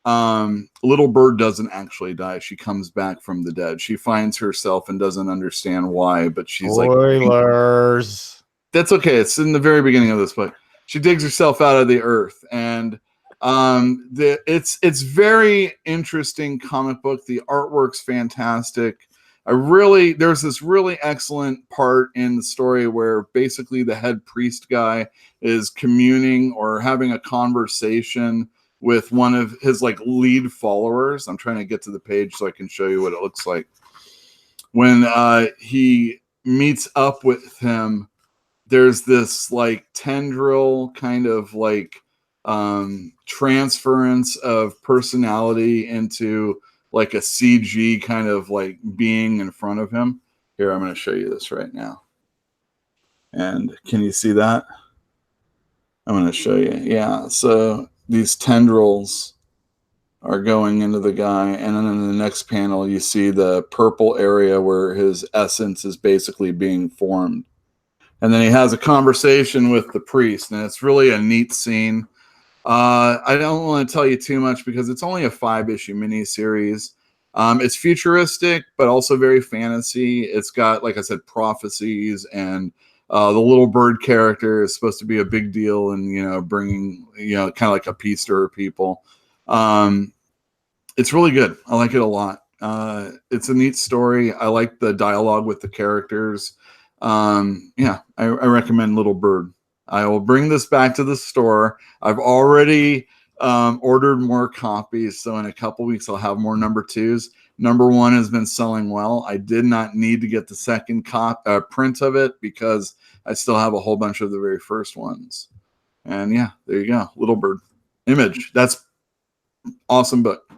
Little Bird doesn't actually die. She comes back from the dead. She finds herself and doesn't understand why, but she's Spoilers. That's okay. It's in the very beginning of this book. She digs herself out of the earth, and it's very interesting comic book. The artwork's fantastic. There's this really excellent part in the story where basically the head priest guy is communing or having a conversation with one of his like lead followers. I'm trying to get to the page so I can show you what it looks like. When he meets up with him, there's this like tendril kind of like transference of personality into like a CG kind of like being in front of him. Here, I'm going to show you this right now. And can you see that? I'm going to show you. Yeah. So these tendrils are going into the guy. And then in the next panel, you see the purple area where his essence is basically being formed. And then he has a conversation with the priest, and it's really a neat scene. I don't want to tell you too much because it's only a 5-issue miniseries. It's futuristic, but also very fantasy. It's got, like I said, prophecies, and the little bird character is supposed to be a big deal and, bringing, kind of like a peace to her people. It's really good. I like it a lot. It's a neat story. I like the dialogue with the characters. I recommend Little Bird. I will bring this back to the store. I've already ordered more copies, so in a couple weeks I'll have more #2s. #1 has been selling well. I did not need to get the second print of it because I still have a whole bunch of the very first ones. And yeah, there you go. Little Bird. Image. That's awesome book.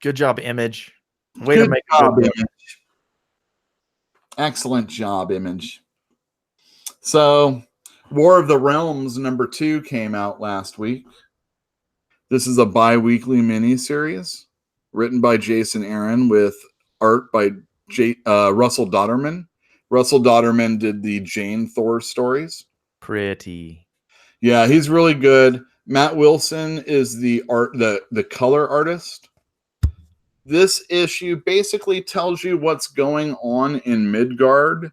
Good job, Image. Way to make a good book. Image. Excellent job, Image. So, War of the Realms #2 came out last week. This is a bi-weekly miniseries written by Jason Aaron with art by Russell Dodderman. Russell Dodderman did the Jane Thor stories. Pretty. Yeah, he's really good. Matt Wilson is the color artist. This issue basically tells you what's going on in Midgard.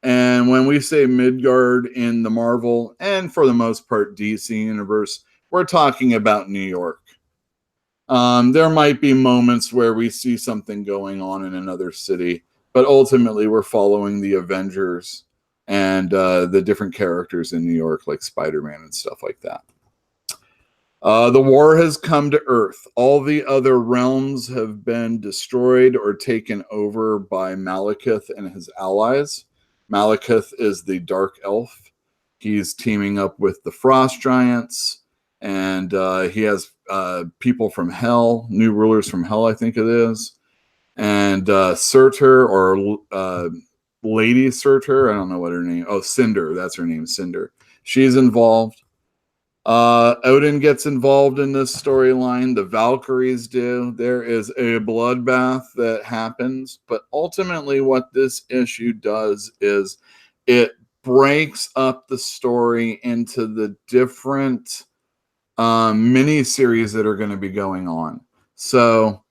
And when we say Midgard in the Marvel, and for the most part DC universe, we're talking about New York. There might be moments where we see something going on in another city, but ultimately we're following the Avengers and the different characters in New York, like Spider-Man and stuff like that. The war has come to Earth. All the other realms have been destroyed or taken over by Malekith and his allies. Malekith is the dark elf. He's teaming up with the frost giants, and he has people from hell, new rulers from hell, I think it is. And Surtur, or Lady Surtur, I don't know what her name. Oh, Cinder, that's her name, Cinder. She's involved. Odin gets involved in this storyline. The Valkyries do. There is a bloodbath that happens, but ultimately, what this issue does is it breaks up the story into the different mini series that are going to be going on. So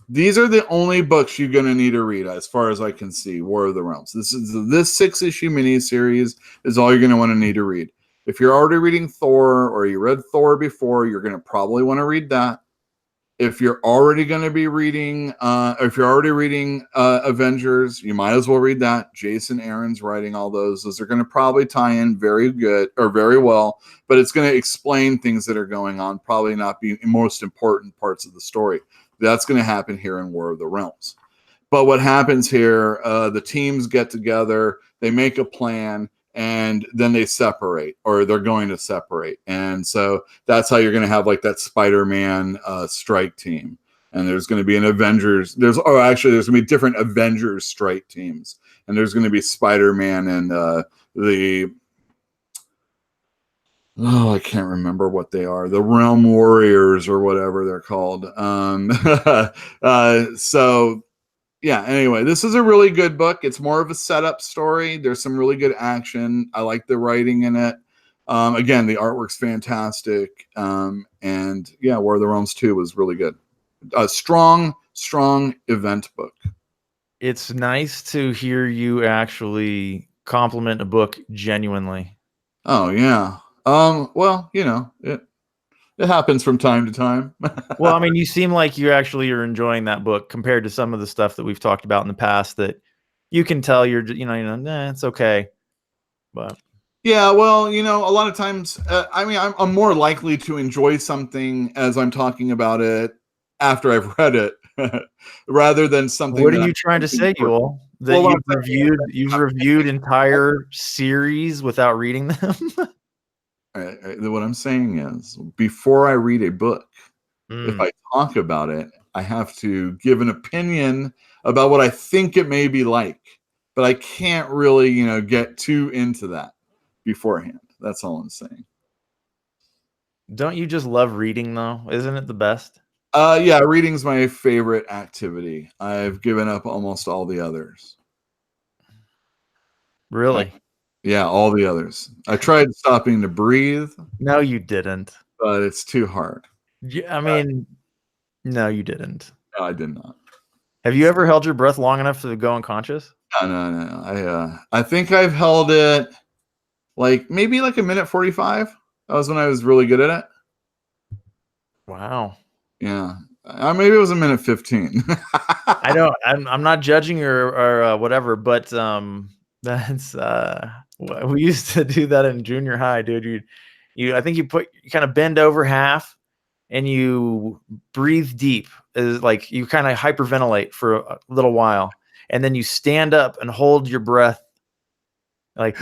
these are the only books you're going to need to read, as far as I can see. War of the Realms. This 6-issue miniseries is all you're going to want to need to read. If you're already reading Thor, or you read Thor before, you're going to probably want to read that. If you're already going to be reading, Avengers, you might as well read that. Jason Aaron's writing all those. Those are going to probably tie in very good or very well, but it's going to explain things that are going on, probably not be the most important parts of the story. That's going to happen here in War of the Realms. But what happens here, the teams get together, they make a plan, and then they separate, or they're going to separate. And so that's how you're going to have like that Spider-Man strike team. And there's going to be an Avengers. There's going to be different Avengers strike teams. And there's going to be Spider-Man and I can't remember what they are. The Realm Warriors or whatever they're called. So yeah, anyway, this is a really good book. It's more of a setup story. There's some really good action. I like the writing in it. Again, the artwork's fantastic. And yeah, War of the Realms 2 was really good. A strong event book. It's nice to hear you actually compliment a book genuinely. Oh, yeah. Well, it happens from time to time. Well, I mean, you seem like you actually are enjoying that book compared to some of the stuff that we've talked about in the past that you can tell it's okay. But yeah, well, a lot of times, I'm more likely to enjoy something as I'm talking about it after I've read it, rather than something. What are you trying to say, Yul? That you've reviewed entire series without reading them? What I'm saying is, before I read a book, if I talk about it, I have to give an opinion about what I think it may be like, but I can't really, get too into that beforehand. That's all I'm saying. Don't you just love reading, though? Isn't it the best? Yeah, reading's my favorite activity. I've given up almost all the others. Really? Yeah, all the others. I tried stopping to breathe. No, you didn't. But it's too hard. Yeah, I mean, no, you didn't. No, I did not. Have you ever held your breath long enough to go unconscious? No. I think I've held it maybe like a minute 45. That was when I was really good at it. Wow. Yeah. Maybe it was a minute 15. I'm not judging or whatever, but that's we used to do that in junior high, dude. I think you kind of bend over half and you breathe deep, is like you kind of hyperventilate for a little while, and then you stand up and hold your breath, like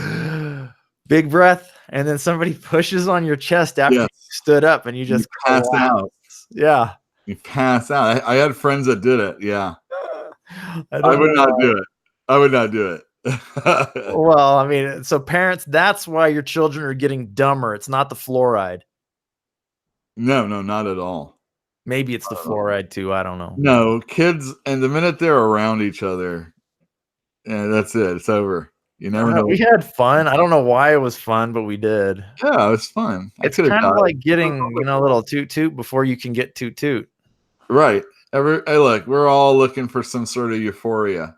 big breath, and then somebody pushes on your chest after you stood up, and you just pass out. Yeah, you pass out. I had friends that did it. Yeah, I would not do it. I would not do it. Well, I mean, so parents, that's why your children are getting dumber. It's not the fluoride. No, not at all. Maybe it's the fluoride too. I don't know. No, kids, and the minute they're around each other, yeah, that's it. It's over. You never know. We had fun. I don't know why it was fun, but we did. Yeah, it was fun. It's kind of like getting, a little toot toot before you can get toot toot. Right. Hey, look, we're all looking for some sort of euphoria.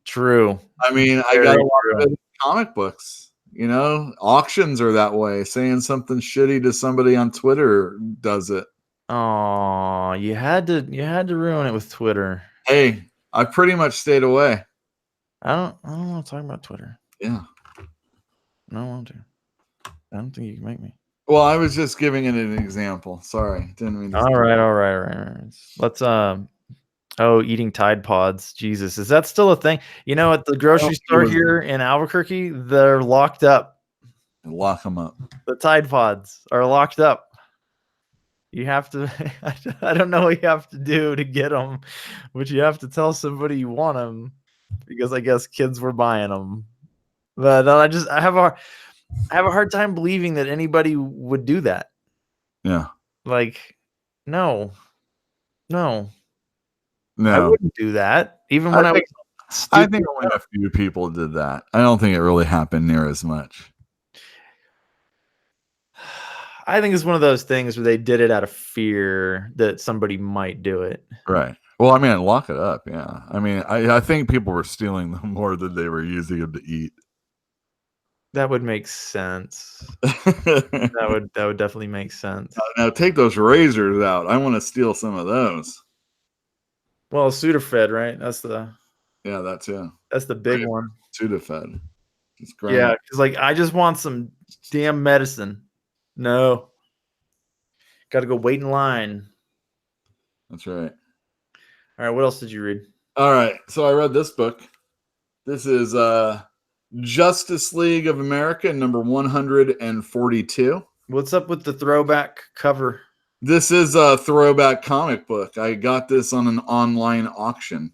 True. I mean, I got a lot of comic books. Auctions are that way. Saying something shitty to somebody on Twitter does it. Oh, you had to ruin it with Twitter. Hey, I pretty much stayed away. I don't want to talk about Twitter. Yeah. I don't want to. I don't think you can make me. Well, I was just giving it an example. Sorry. Didn't mean to. All right. Let's eating Tide Pods. Jesus, is that still a thing? At the grocery store here in Albuquerque, they're locked up. Lock them up. The Tide Pods are locked up. You have to, I don't know what you have to do to get them, but you have to tell somebody you want them, because I guess kids were buying them. But I have a hard time believing that anybody would do that. Yeah. Like, no, no, I No. wouldn't do that. Even I when I was think I stupid think only enough. a few people did that. I don't think it really happened near as much. I think it's one of those things where they did it out of fear that somebody might do it. Right. Well, I mean, lock it up. Yeah. I mean, I think people were stealing them more than they were using them to eat. That would make sense. That would definitely make sense. Now take those razors out. I want to steal some of those. Well, Sudafed, right? That's the Yeah, big one. Sudafed. Just grind Yeah, it. because like I just want some damn medicine. No, got to go wait in line. That's right. All right, what else did you read? All right. So I read this book. This is Justice League of America, number 142. What's up with the throwback cover? This is a throwback comic book. I got this on an online auction.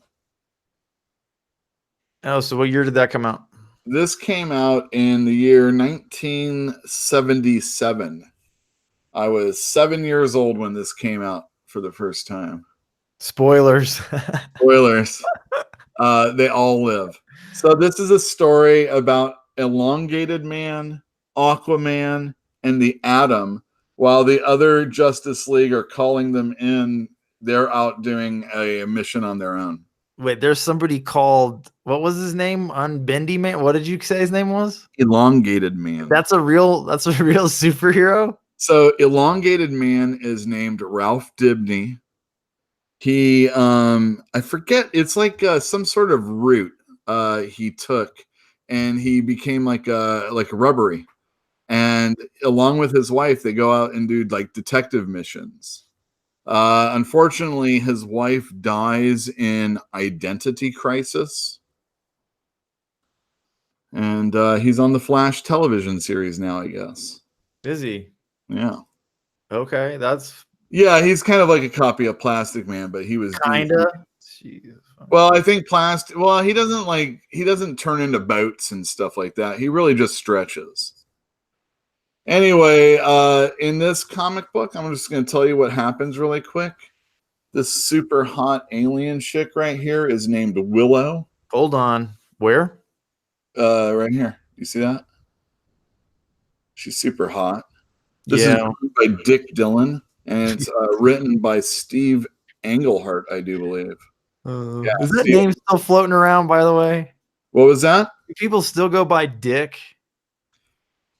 Oh, so what year did that come out? This came out in the year 1977. I was 7 years old when this came out for the first time. Spoilers. Spoilers. They all live. So this is a story about Elongated Man, Aquaman, and the Atom. While the other Justice League are calling them in, they're out doing a mission on their own. Wait, there's somebody called, what was his name? Unbendy Man? What did you say his name was? Elongated Man. That's a real superhero? So Elongated Man is named Ralph Dibny. He I forget, it's like some sort of root he took, and he became like a rubbery. And along with his wife, they go out and do like detective missions. Unfortunately, his wife dies in identity crisis, and he's on the Flash television series now, I guess. Is he? Yeah. Okay, that's Yeah, he's kind of like a copy of Plastic Man, but he was kinda. Jeez. Well, I think Plastic. Well, he doesn't turn into boats and stuff like that. He really just stretches. Anyway, in this comic book, I'm just going to tell you what happens really quick. This super hot alien chick right here is named Willow. Hold on. Where? Right here. You see that? She's super hot. This is by Dick Dillon, and it's written by Steve Englehart, I do believe. Is that name still floating around, by the way? What was that? Do people still go by Dick?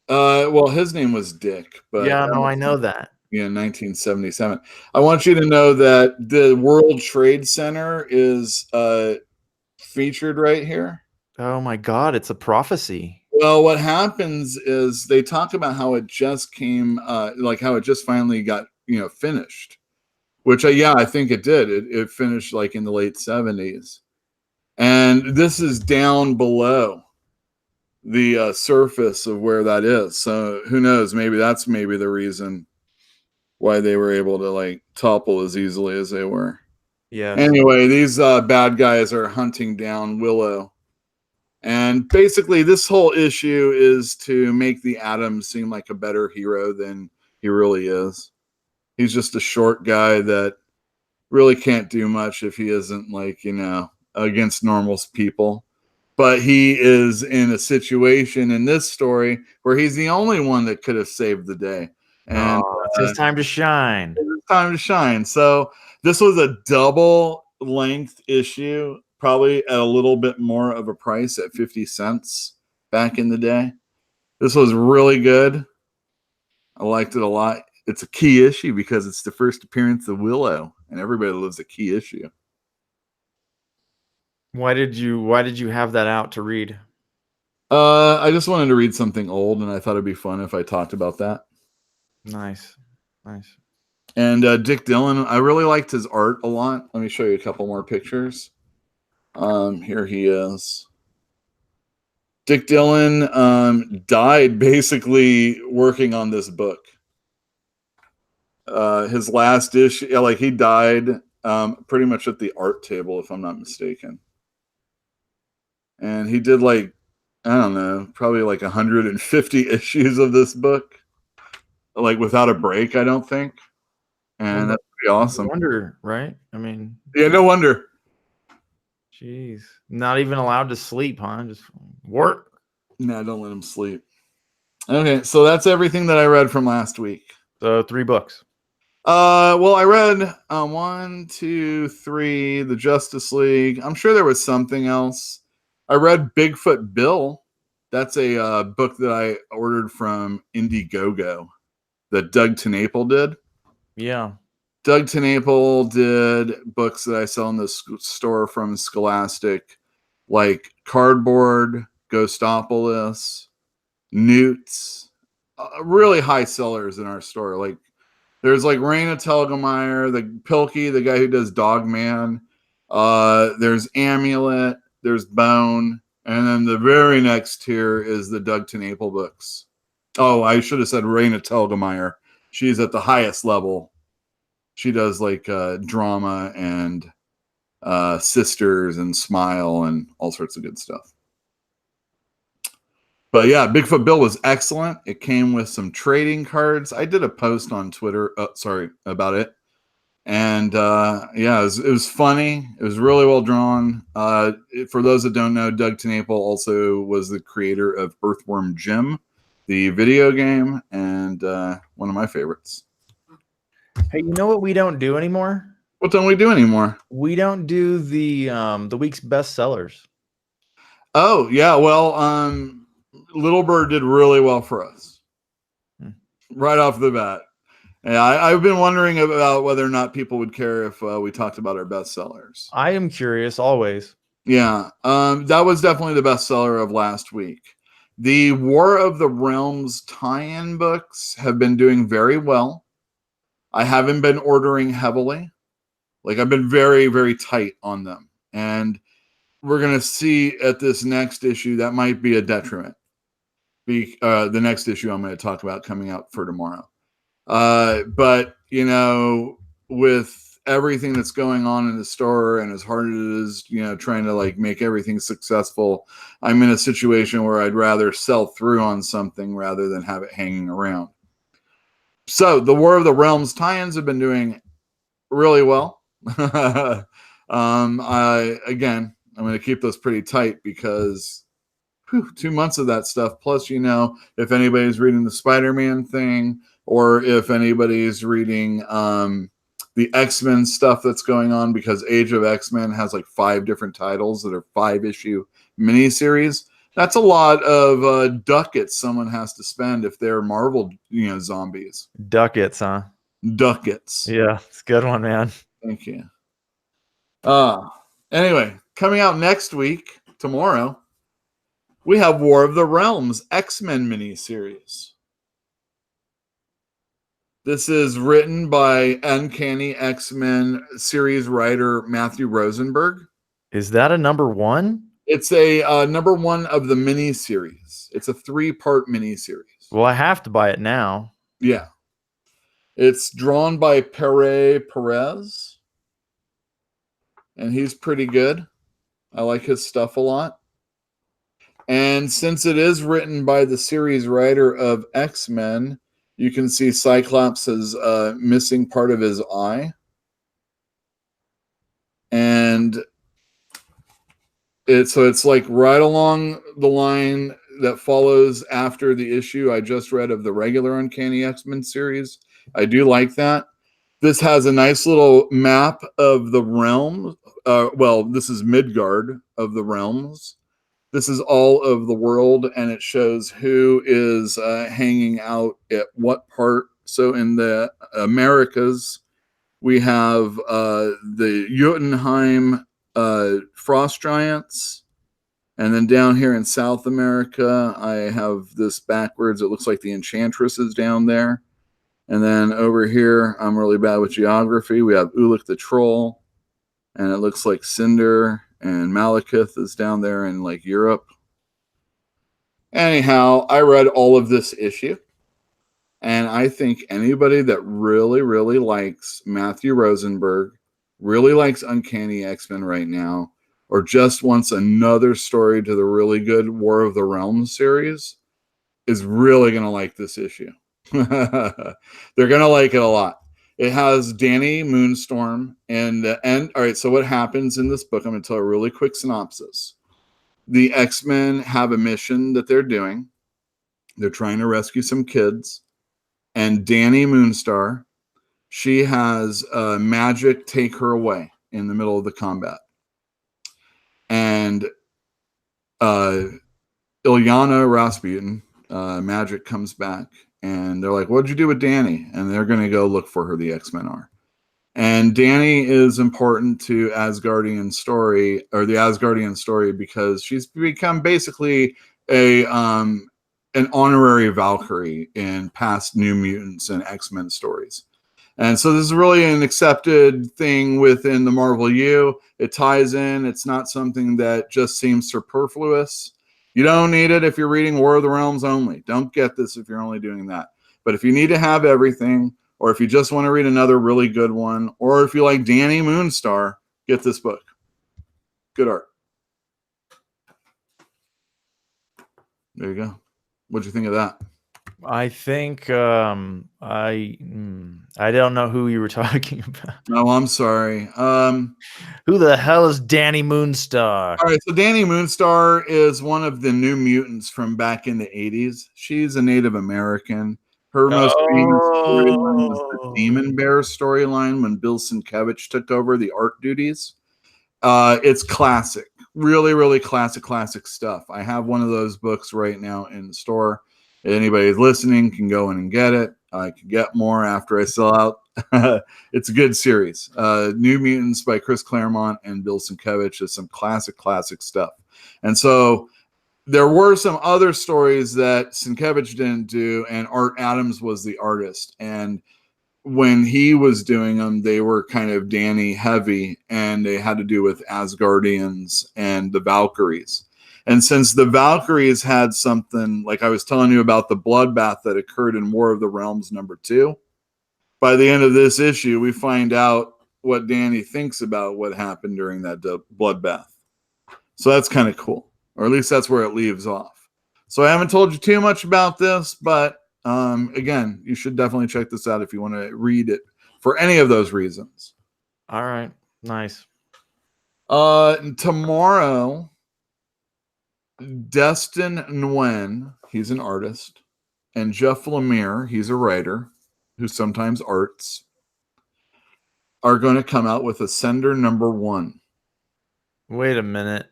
Well, his name was Dick, but yeah, no, I know that. Yeah, 1977. I want you to know that the World Trade Center is featured right here. Oh my God, it's a prophecy. Well, what happens is they talk about how it just came, like how it just finally got, finished. Which, I think it did. It finished like in the late 70s, and this is down below the surface of where that is. So who knows? Maybe that's the reason why they were able to like topple as easily as they were. Yeah. Anyway, these bad guys are hunting down Willow. And basically this whole issue is to make the Atom seem like a better hero than he really is. He's just a short guy that really can't do much if he isn't like, against normal people. But he is in a situation in this story where he's the only one that could have saved the day. And it's his time to shine. It's time to shine. So this was a double length issue, probably at a little bit more of a price at 50 cents back in the day. This was really good. I liked it a lot. It's a key issue because it's the first appearance of Willow, and everybody loves a key issue. Why did you have that out to read? I just wanted to read something old, and I thought it'd be fun if I talked about that. Nice. And Dick Dillon, I really liked his art a lot. Let me show you a couple more pictures. Here he is. Dick Dillon died basically working on this book. His last issue, he died pretty much at the art table, if I'm not mistaken. And he did probably 150 issues of this book. like without a break, I don't think. And that's pretty awesome. No wonder, right? I mean, yeah, no wonder. jeez, not even allowed to sleep, huh? Just work. No, don't let him sleep. Okay, so that's everything that I read from last week. So 3 books. Well, I read 1, 2, 3, the Justice League. I'm sure there was something else. I read Bigfoot Bill. That's a book that I ordered from Indiegogo that Doug TenNapel did. Yeah. Doug TenNapel did books that I sell in the store from Scholastic, like Cardboard, Ghostopolis, Newts, really high sellers in our store. Like there's like Raina Telgemeier, the Pilkey, the guy who does Dogman. There's Amulet, there's Bone, and then the very next tier is the Doug TenNapel books. Oh, I should have said Raina Telgemeier. She's at the highest level. She does like drama and Sisters and Smile and all sorts of good stuff. But yeah, Bigfoot Bill was excellent. It came with some trading cards. I did a post on Twitter, about it. And yeah, it was funny. It was really well drawn. For those that don't know, Doug TenNapel also was the creator of Earthworm Jim, the video game, and one of my favorites. Hey, you know what we don't do anymore? What don't we do anymore? We don't do the week's bestsellers. Oh, yeah. Well, Little Bird did really well for us right off the bat. Yeah, I've been wondering about whether or not people would care if we talked about our bestsellers. I am curious always. Yeah, that was definitely the bestseller of last week. The War of the Realms tie-in books have been doing very well. I haven't been ordering heavily. Like I've been very, very tight on them. And we're going to see at this next issue, that might be a detriment. The next issue I'm going to talk about coming out for tomorrow. But, you know, with everything that's going on in the store and as hard as it is, you know, trying to like make everything successful, I'm in a situation where I'd rather sell through on something rather than have it hanging around. So the War of the Realms tie-ins have been doing really well. Again, I'm going to keep those pretty tight because 2 months of that stuff. Plus, you know, if anybody's reading the Spider-Man thing or if anybody's reading the X-Men stuff that's going on, because Age of X-Men has like 5 different titles that are 5-issue miniseries. That's a lot of ducats someone has to spend if they're Marvel, you know, zombies. Ducats, huh? Ducats. Yeah, it's a good one, man. Thank you. Anyway, coming out next week, tomorrow, we have War of the Realms X-Men miniseries. This is written by Uncanny X-Men series writer Matthew Rosenberg. Is that a number 1? It's a number 1 of the miniseries. It's a 3-part miniseries. Well, I have to buy it now. Yeah. It's drawn by Perez. And he's pretty good. I like his stuff a lot. And since it is written by the series writer of X-Men, you can see Cyclops is missing part of his eye. And it's like right along the line that follows after the issue I just read of the regular Uncanny X-Men series. I do like that. This has a nice little map of the realm. Well, this is Midgard of the realms. This is all of the world, and it shows who is hanging out at what part. So in the Americas, we have the Jotunheim frost giants. And then down here in South America, I have this backwards. It looks like the Enchantress is down there. And then over here, I'm really bad with geography. We have Ulik the Troll. And it looks like Cinder and Malekith is down there in like Europe. Anyhow, I read all of this issue. And I think anybody that really, really likes Matthew Rosenberg, really likes Uncanny X-Men right now, or just wants another story to the really good War of the Realms series, is really going to like this issue. They're gonna like it a lot. It has Danny Moonstorm and the end. All right, so what happens in this book? I'm gonna tell a really quick synopsis. The X-Men have a mission that they're doing. They're trying to rescue some kids, and Danny Moonstar, she has magic take her away in the middle of the combat, and Ilyana Rasputin, magic comes back, and they're like, "What'd you do with Danny?" And they're going to go look for her. The X-Men are, and Danny is important to Asgardian story, or the Asgardian story, because she's become basically a an honorary Valkyrie in past New Mutants and X-Men stories. And so this is really an accepted thing within the Marvel U. It ties in. It's not something that just seems superfluous. You don't need it if you're reading War of the Realms only. Don't get this if you're only doing that. But if you need to have everything, or if you just want to read another really good one, or if you like Danny Moonstar, get this book. Good art. There you go. What'd you think of that? I think I don't know who you were talking about. No, I'm sorry. Who the hell is Danny Moonstar? All right, so Danny Moonstar is one of the New Mutants from back in the 80s. She's a Native American. Her most famous storyline was the Demon Bear storyline when Bill Sienkiewicz took over the art duties. It's classic. Really, really classic stuff. I have one of those books right now in the store. Anybody listening can go in and get it. I can get more after I sell out. It's a good series. New Mutants by Chris Claremont and Bill Sienkiewicz is some classic stuff. And so there were some other stories that Sienkiewicz didn't do, and Art Adams was the artist. And when he was doing them, they were kind of Danny heavy, and they had to do with Asgardians and the Valkyries. And since the Valkyries had something, like I was telling you about the bloodbath that occurred in War of the Realms #2, by the end of this issue, we find out what Danny thinks about what happened during that bloodbath. So that's kind of cool, or at least that's where it leaves off. So I haven't told you too much about this, but again, you should definitely check this out if you want to read it for any of those reasons. All right, nice. Tomorrow, Destin Nguyen, he's an artist, and Jeff Lemire, he's a writer who sometimes arts, are going to come out with Ascender #1. Wait a minute.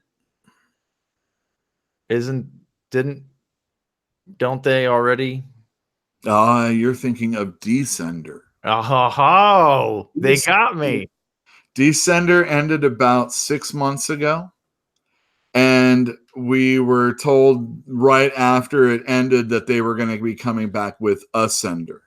Don't they already? You're thinking of Descender. Oh, they got me. Descender ended about 6 months ago. And we were told right after it ended that they were going to be coming back with Ascender.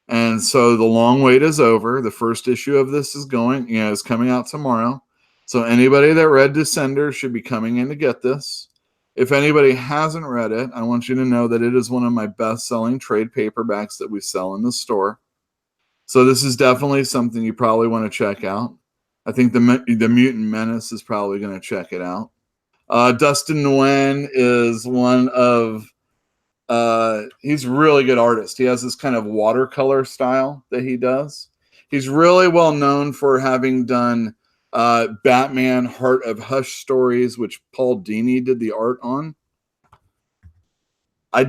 And so the long wait is over. The first issue of this is coming out tomorrow. So anybody that read Descender should be coming in to get this. If anybody hasn't read it, I want you to know that it is one of my best-selling trade paperbacks that we sell in the store. So this is definitely something you probably want to check out. I think the Mutant Menace is probably going to check it out. Dustin Nguyen is one of he's a really good artist. He has this kind of watercolor style that he does. He's really well known for having done Batman Heart of Hush stories, which Paul Dini did the art on. I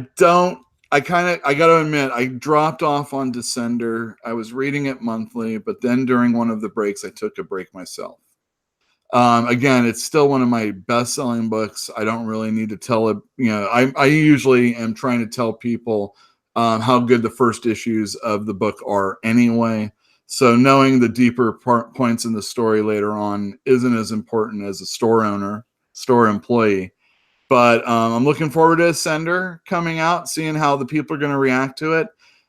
gotta admit, I dropped off on Descender. I was reading it monthly, but then during one of the breaks, I took a break myself. Again, it's still one of my best-selling books. I don't really need to tell it. I usually am trying to tell people how good the first issues of the book are anyway. So knowing the deeper points in the story later on isn't as important as a store owner, store employee. But I'm looking forward to Ascender coming out, seeing how the people are going to react to it.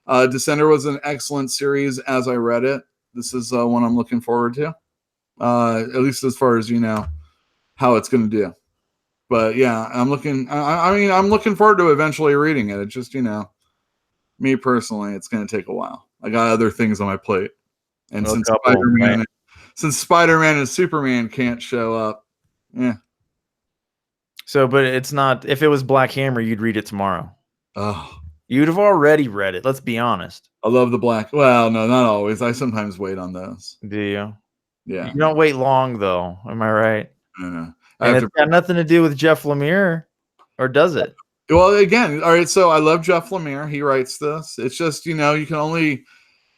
Descender was an excellent series as I read it. This is one I'm looking forward to. At least as far as how it's going to do. But yeah, I'm looking forward to eventually reading it. It's just, me personally, it's going to take a while. I got other things on my plate. And since Spider-Man and Superman can't show up, yeah. So, but it's not, if it was Black Hammer, you'd read it tomorrow. Oh, You'd have already read it. Let's be honest. I love the black. Well, no, not always. I sometimes wait on those. Do you? Yeah. You don't wait long, though. Am I right? I And it's got nothing to do with Jeff Lemire, or does it? Well, again, all right. So I love Jeff Lemire. He writes this. It's just, you can only.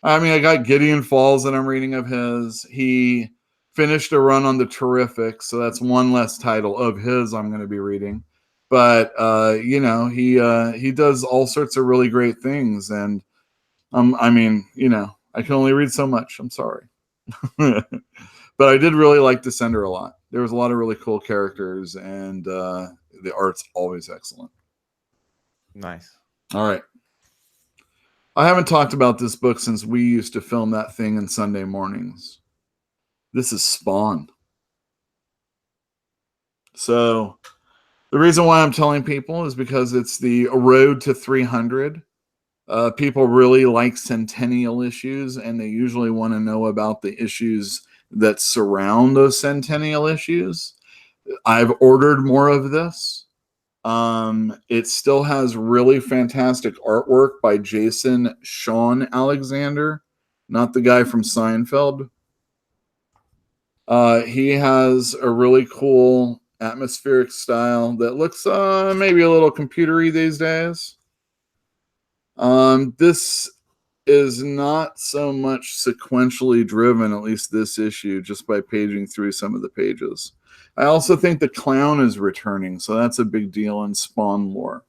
I mean, I got Gideon Falls that I'm reading of his. He finished a run on the Terrific, so that's one less title of his I'm going to be reading. But he does all sorts of really great things, and I mean, I can only read so much. I'm sorry, but I did really like Descender a lot. There was a lot of really cool characters, and the art's always excellent. Nice. All right. I haven't talked about this book since we used to film that thing in Sunday mornings. This is Spawn. So the reason why I'm telling people is because it's the road to 300. People really like centennial issues, and they usually want to know about the issues that surround those centennial issues. I've ordered more of this. It still has really fantastic artwork by Jason Sean Alexander, not the guy from Seinfeld. He has a really cool atmospheric style that looks maybe a little computery these days. This is not so much sequentially driven, at least this issue, just by paging through some of the pages. I also think the clown is returning, so that's a big deal in Spawn lore.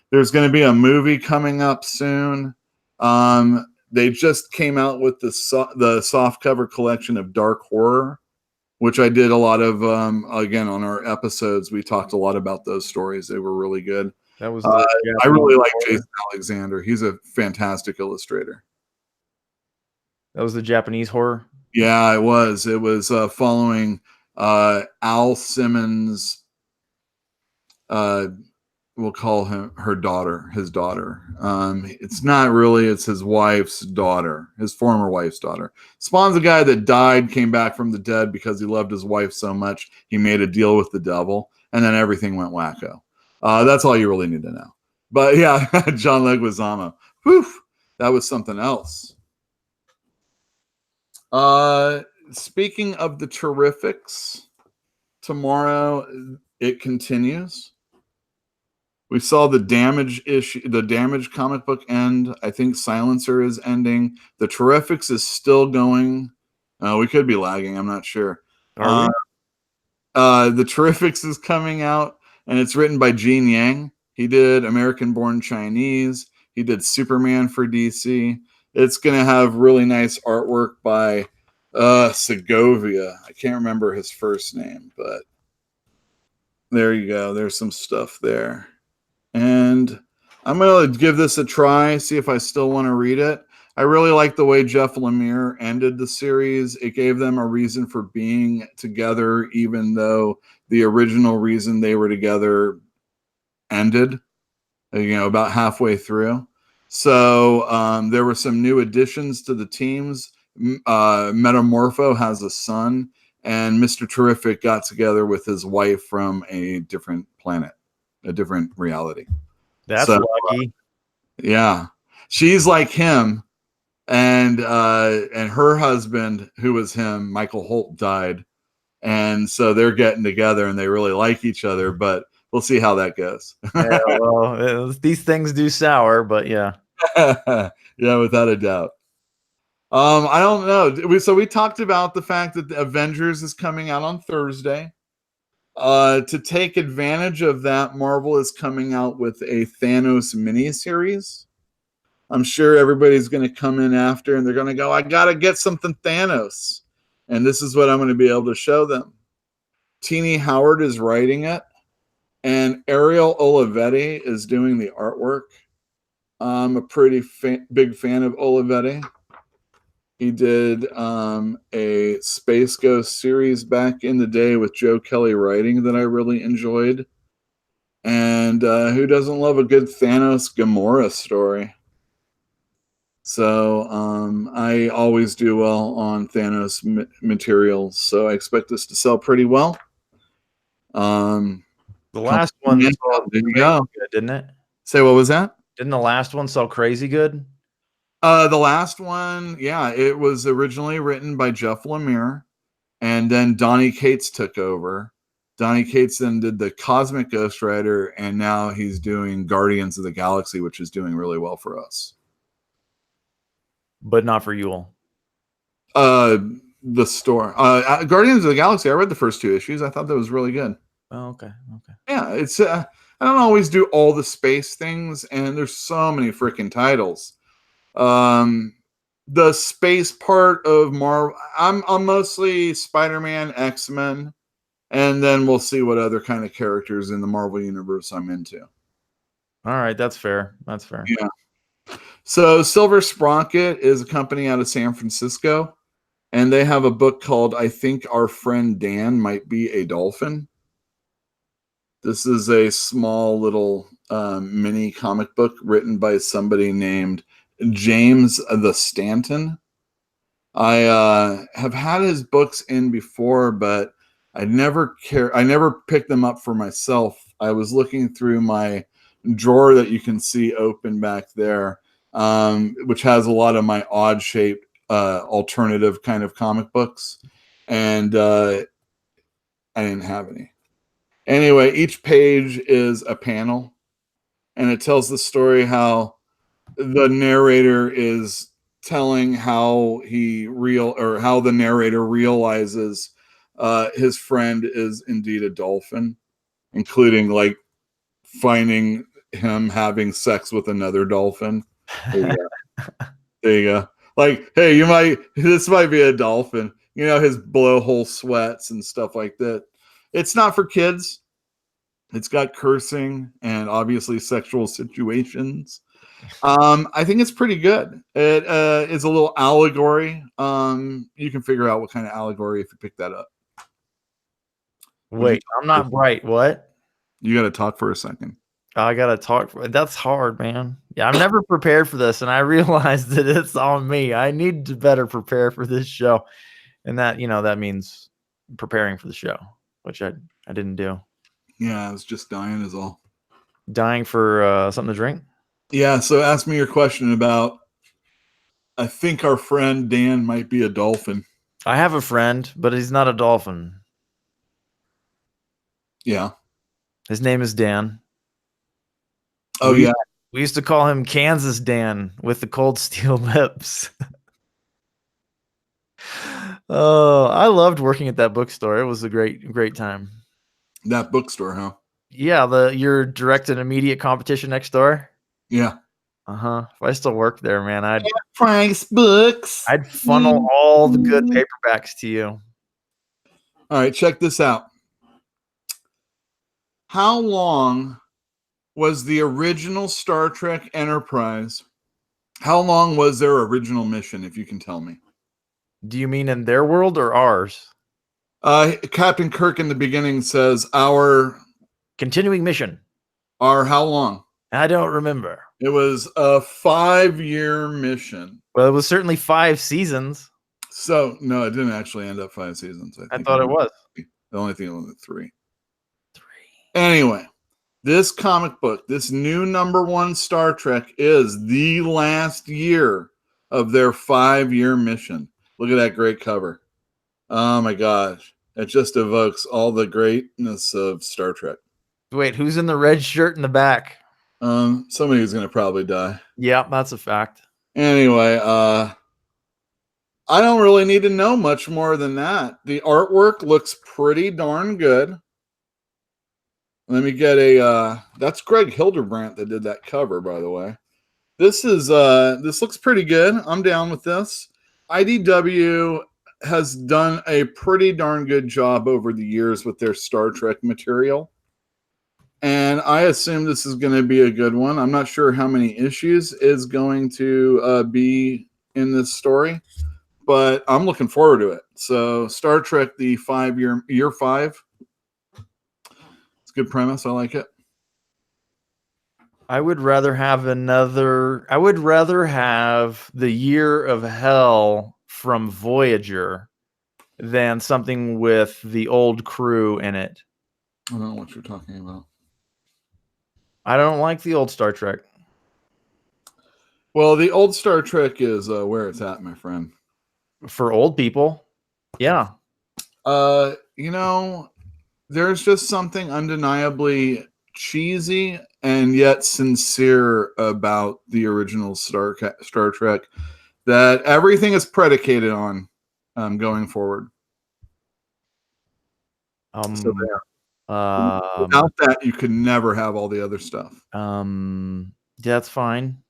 There's going to be a movie coming up soon. They just came out with the softcover collection of Dark Horror, which I did a lot of, again, on our episodes. We talked a lot about those stories. They were really good. That was. I really like Jason Alexander. He's a fantastic illustrator. That was the Japanese horror. Yeah, it was. It was following Al Simmons. We'll call his daughter. It's not really. It's his wife's daughter, his former wife's daughter. Spawn's a guy that died, came back from the dead because he loved his wife so much. He made a deal with the devil, and then everything went wacko. That's all you really need to know. But yeah, John Leguizamo. Whew, that was something else. Speaking of the Terrifics, tomorrow it continues. We saw the Damage issue, the Damage comic book end. I think Silencer is ending. The Terrifics is still going. We could be lagging. I'm not sure. Are we? The Terrifics is coming out, and it's written by Gene Yang. He did American Born Chinese. He did Superman for DC. It's going to have really nice artwork by Segovia. I can't remember his first name, but there you go. There's some stuff there. And I'm going to give this a try, see if I still want to read it. I really like the way Jeff Lemire ended the series. It gave them a reason for being together, even though the original reason they were together ended, about halfway through. So there were some new additions to the teams. Metamorpho has a son, and Mr. Terrific got together with his wife from a different planet, a different reality. That's lucky. Yeah. She's like him, and her husband, who was him, Michael Holt, died. And so they're getting together, and they really like each other, but we'll see how that goes. Yeah, well, these things do sour, but yeah. Yeah, without a doubt. I don't know. So we talked about the fact that the Avengers is coming out on Thursday. To take advantage of that, Marvel is coming out with a Thanos miniseries. I'm sure everybody's going to come in after, and they're going to go, I got to get something Thanos. And this is what I'm going to be able to show them. Teenie Howard is writing it, and Ariel Olivetti is doing the artwork. I'm a pretty big fan of Olivetti. He did a Space Ghost series back in the day with Joe Kelly writing that I really enjoyed. And who doesn't love a good Thanos Gamora story? So I always do well on Thanos materials, so I expect this to sell pretty well. The last one, there you go. good, didn't it? Say, what was that? Didn't the last one sell crazy good? The last one, yeah, it was originally written by Jeff Lemire, and then Donny Cates took over. Donny Cates then did the Cosmic Ghost Rider, and now he's doing Guardians of the Galaxy, which is doing really well for us. But not for Yule. The store, Guardians of the Galaxy. I read the first 2 issues. I thought that was really good. Oh, okay. Yeah, it's. I don't always do all the space things, and there's so many freaking titles. The space part of Marvel, I'm mostly Spider-Man, X-Men, and then we'll see what other kind of characters in the Marvel universe I'm into. All right, that's fair. Yeah. So Silver Sprocket is a company out of San Francisco, and they have a book called I Think Our Friend Dan Might Be a Dolphin. This is a small little mini comic book written by somebody named James the Stanton. I have had his books in before, but I never picked them up for myself. I was looking through my drawer that you can see open back there, which has a lot of my odd shaped alternative kind of comic books, and I didn't have any. Anyway, each page is a panel, and it tells the story how the narrator is telling how how the narrator realizes his friend is indeed a dolphin, including like finding him having sex with another dolphin. There you go. There you go. Like, hey, this might be a dolphin. You know, his blowhole sweats and stuff like that. It's not for kids. It's got cursing and obviously sexual situations. I think it's pretty good. It is a little allegory. You can figure out what kind of allegory if you pick that up. Wait, I'm not bright. What? You got to talk for a second. I gotta talk. That's hard, man. Yeah, I'm never prepared for this, and I realized that it's on me. I need to better prepare for this show, and that that means preparing for the show, which I didn't do. Yeah, I was just dying is all. Dying for something to drink? Yeah, so ask me your question about I think our friend Dan might be a dolphin. I have a friend, but he's not a dolphin. Yeah. His name is Dan. Oh, yeah. We used to call him Kansas Dan with the cold steel lips. Oh, I loved working at that bookstore. It was a great time. That bookstore, huh? Yeah, your direct and immediate competition next door. Yeah. If I still worked there, man, Price books. I'd funnel all the good paperbacks to you. All right, check this out. How long was the original Star Trek Enterprise? How long was their original mission, if you can tell me? Do you mean in their world or ours? Captain Kirk in the beginning says our continuing mission. Our how long? I don't remember. It was a 5-year mission. Well, it was certainly 5 seasons. So no, it didn't actually end up 5 seasons. I thought it was. The only thing was 3. Anyway, this comic book, this new #1 Star Trek, is the last year of their 5-year mission. Look at that great cover. Oh my gosh. It just evokes all the greatness of Star Trek. Wait, who's in the red shirt in the back? Somebody who's going to probably die. Yeah, that's a fact. Anyway, I don't really need to know much more than that. The artwork looks pretty darn good. Let me get that's Greg Hildebrandt that did that cover, by the way. This looks pretty good. I'm down with this. IDW has done a pretty darn good job over the years with their Star Trek material. And I assume this is going to be a good one. I'm not sure how many issues is going to be in this story, but I'm looking forward to it. So Star Trek, the year 5. It's a good premise. I like it. I would rather have the Year of Hell from Voyager than something with the old crew in it. I don't know what you're talking about. I don't like the old Star Trek. Well, the old Star Trek is where it's at, my friend. For old people, yeah. You know, there's just something undeniably cheesy and yet sincere about the original Star Trek that everything is predicated on going forward. So without that, you could never have all the other stuff. That's fine.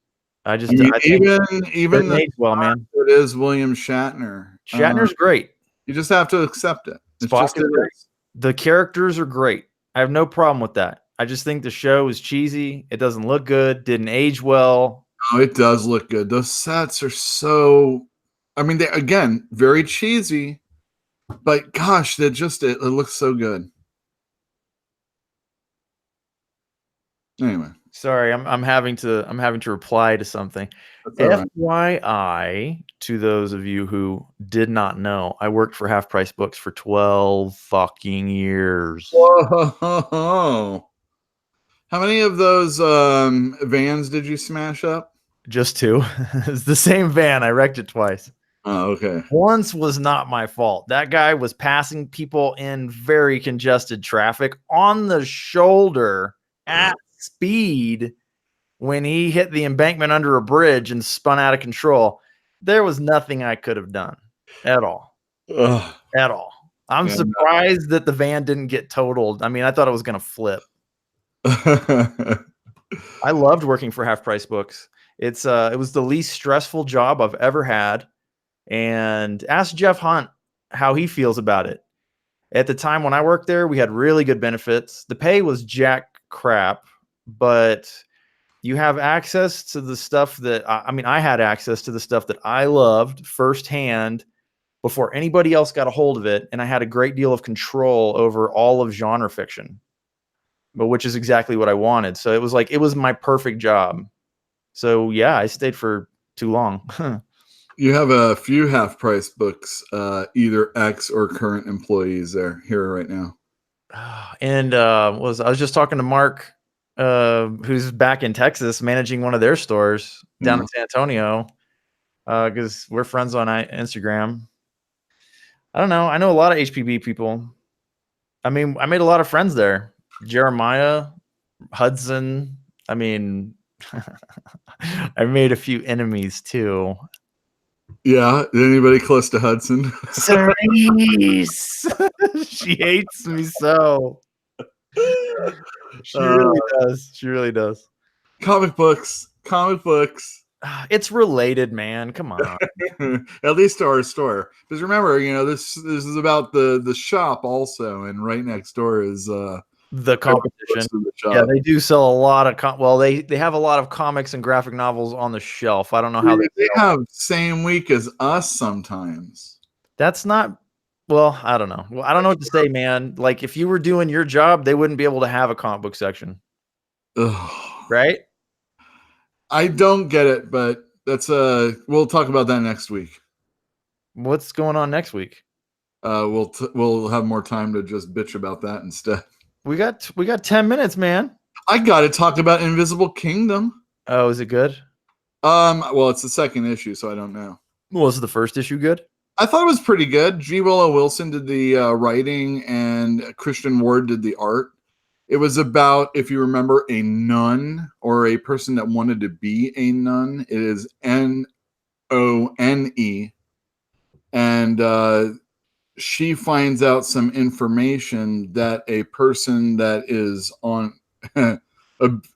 I I mean, think even the well, man. it is William Shatner. Shatner's great. You just have to accept it. It's Spock just is great. The characters are great. I have no problem with that. I just think the show is cheesy. It doesn't look good. Didn't age well. Oh, it does look good. Those sets are so. I mean, they again very cheesy, but gosh, it looks so good. Anyway, sorry, I'm having to reply to something. FYI, to those of you who did not know, I worked for Half Price Books for 12 fucking years. Whoa! How many of those vans did you smash up? Just 2. It's the same van. I wrecked it twice. Oh, okay. Once was not my fault. That guy was passing people in very congested traffic on the shoulder at speed when he hit the embankment under a bridge and spun out of control. There was nothing I could have done at all. Ugh. At all. I'm surprised that the van didn't get totaled. I mean, I thought it was going to flip. I loved working for Half Price Books. It was the least stressful job I've ever had. And ask Jeff Hunt how he feels about it. At the time when I worked there, we had really good benefits. The pay was jack crap, but you have access to the stuff that I had access to the stuff that I loved firsthand before anybody else got a hold of it. And I had a great deal of control over all of genre fiction, but which is exactly what I wanted. So it was my perfect job. So yeah, I stayed for too long. You have a few Half Price Books, either ex or current employees here right now. And I was just talking to Mark, who's back in Texas managing one of their stores down in San Antonio, because we're friends on Instagram. I don't know. I know a lot of HPB people. I mean, I made a lot of friends there. Jeremiah, Hudson. I mean, I made a few enemies too. Yeah, anybody close to Hudson? Cerise! She hates me so. She really does. She really does. Comic books. It's related, man. Come on. At least to our store. Because remember, this is about the shop also, and right next door is the competition. Yeah, they do sell a lot of they have a lot of comics and graphic novels on the shelf. I don't know how they have same week as us sometimes. That's not I don't know. Well, I don't know what to say, man. Like if you were doing your job, they wouldn't be able to have a comic book section. Ugh. Right? I don't get it, but that's we'll talk about that next week. What's going on next week? We'll have more time to just bitch about that instead. We got 10 minutes, man. I got to talk about Invisible Kingdom. Oh, is it good? Well, it's the second issue, so I don't know. Was the first issue good? I thought it was pretty good. G. Willow Wilson did the writing, and Christian Ward did the art. It was about, if you remember, a nun or a person that wanted to be a nun. It is None, and she finds out some information that a person that is on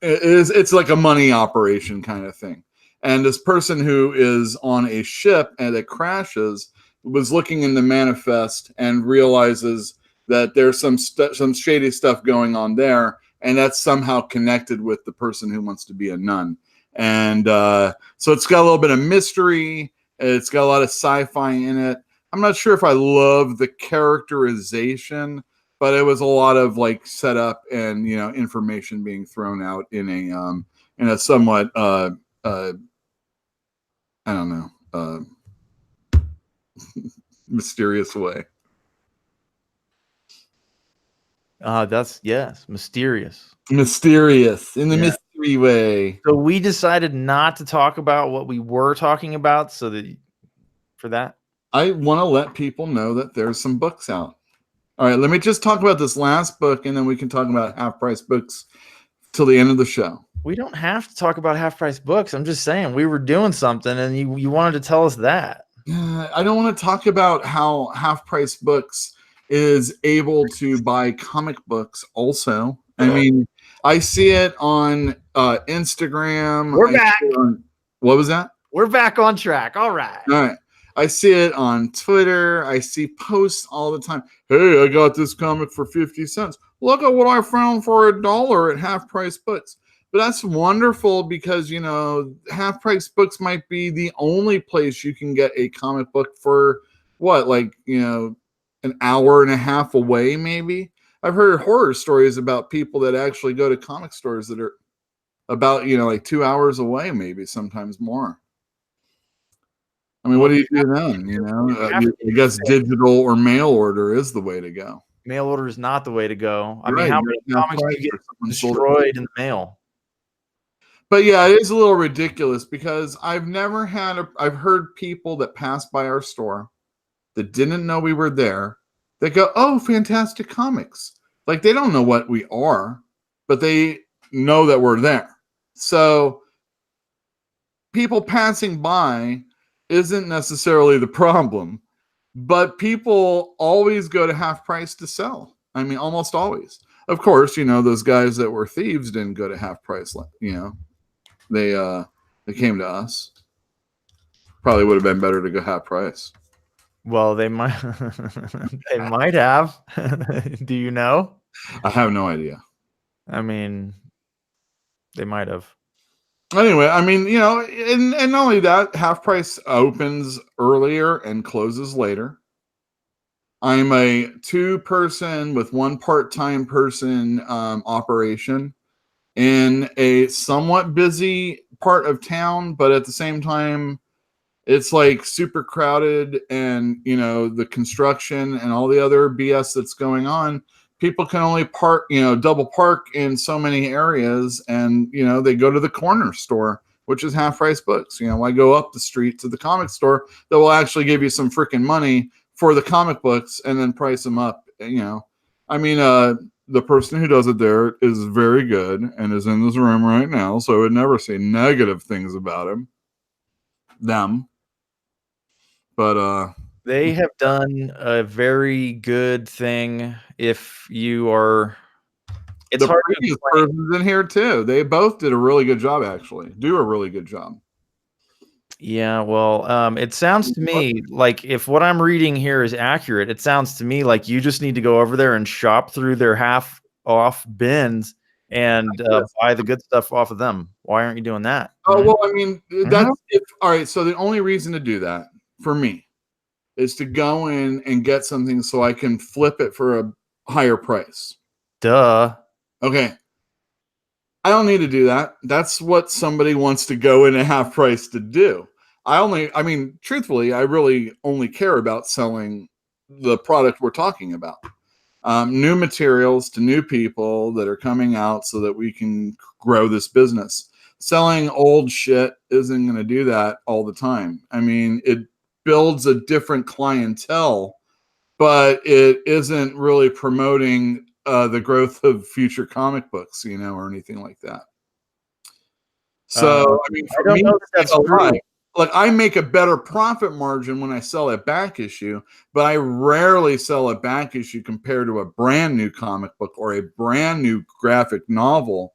it's like a money operation kind of thing. And this person who is on a ship and it crashes was looking in the manifest and realizes that there's some shady stuff going on there, and that's somehow connected with the person who wants to be a nun. And so it's got a little bit of mystery. It's got a lot of sci-fi in it. I'm not sure if I love the characterization, but it was a lot of like setup and information being thrown out in a somewhat I don't know mysterious way. That's mysterious. Mysterious in the Three-way. So we decided not to talk about what we were talking about, so that for that. I want to let people know that there's some books out. All right, let me just talk about this last book, and then we can talk about half-price books till the end of the show. We don't have to talk about half-price books. I'm just saying we were doing something, and you wanted to tell us that. I don't want to talk about how half-price books is able to buy comic books also. I mean, I see it on Instagram. We're back. What was that? We're back on track. All right. All right. I see it on Twitter. I see posts all the time. Hey, I got this comic for 50 cents. Look at what I found for $1 at half-price books. But that's wonderful because, you know, half-price books might be the only place you can get a comic book for what, like, you know, an hour and a half away, maybe. I've heard horror stories about people that actually go to comic stores that are about, you know, like 2 hours away, maybe sometimes more. I mean, what do you do then? You know, I guess digital or mail order is the way to go. Mail order is not the way to go. I Right, mean, how many comics do you get destroyed in the mail? But yeah, it is a little ridiculous because I've heard people that pass by our store that didn't know we were there that go, "Oh, fantastic comics." Like they don't know what we are, but they know that we're there. So people passing by isn't necessarily the problem, but people always go to half price to sell. I mean, almost always. Of course, you know, those guys that were thieves didn't go to half price, you know. They came to us. Probably would have been better to go half price. Well, they might they might have. Do you know? I have no idea. I mean, they might have. Anyway, I mean, you know, and not only that, half price opens earlier and closes later. I'm a 2-person with 1 part-time person operation in a somewhat busy part of town, but at the same time, it's like super crowded, and you know, the construction and all the other BS that's going on. People can only park, you know, double park in so many areas, and you know, they go to the corner store, which is half price books. You know, I go up the street to the comic store that will actually give you some freaking money for the comic books and then price them up. You know, I mean, the person who does it there is very good and is in this room right now, so I would never say negative things about them. But they have done a very good thing. If you are, it's the hard previous person's in here too. They both did a really good job, actually. Do a really good job. Yeah, well, it sounds to me like if what I'm reading here is accurate, it sounds to me like you just need to go over there and shop through their half off bins and buy the good stuff off of them. Why aren't you doing that? Oh, well, I mean, that's all right. So the only reason to do that for me is to go in and get something so I can flip it for a higher price. Duh. Okay. I don't need to do that. That's what somebody wants to go in at half price to do. I mean, truthfully, I really only care about selling the product we're talking about. New materials to new people that are coming out so that we can grow this business. Selling old shit isn't going to do that all the time. I mean, it builds a different clientele, but it isn't really promoting the growth of future comic books, you know, or anything like that. So, I mean, for me, that's true. Like, I make a better profit margin when I sell a back issue, but I rarely sell a back issue compared to a brand new comic book or a brand new graphic novel.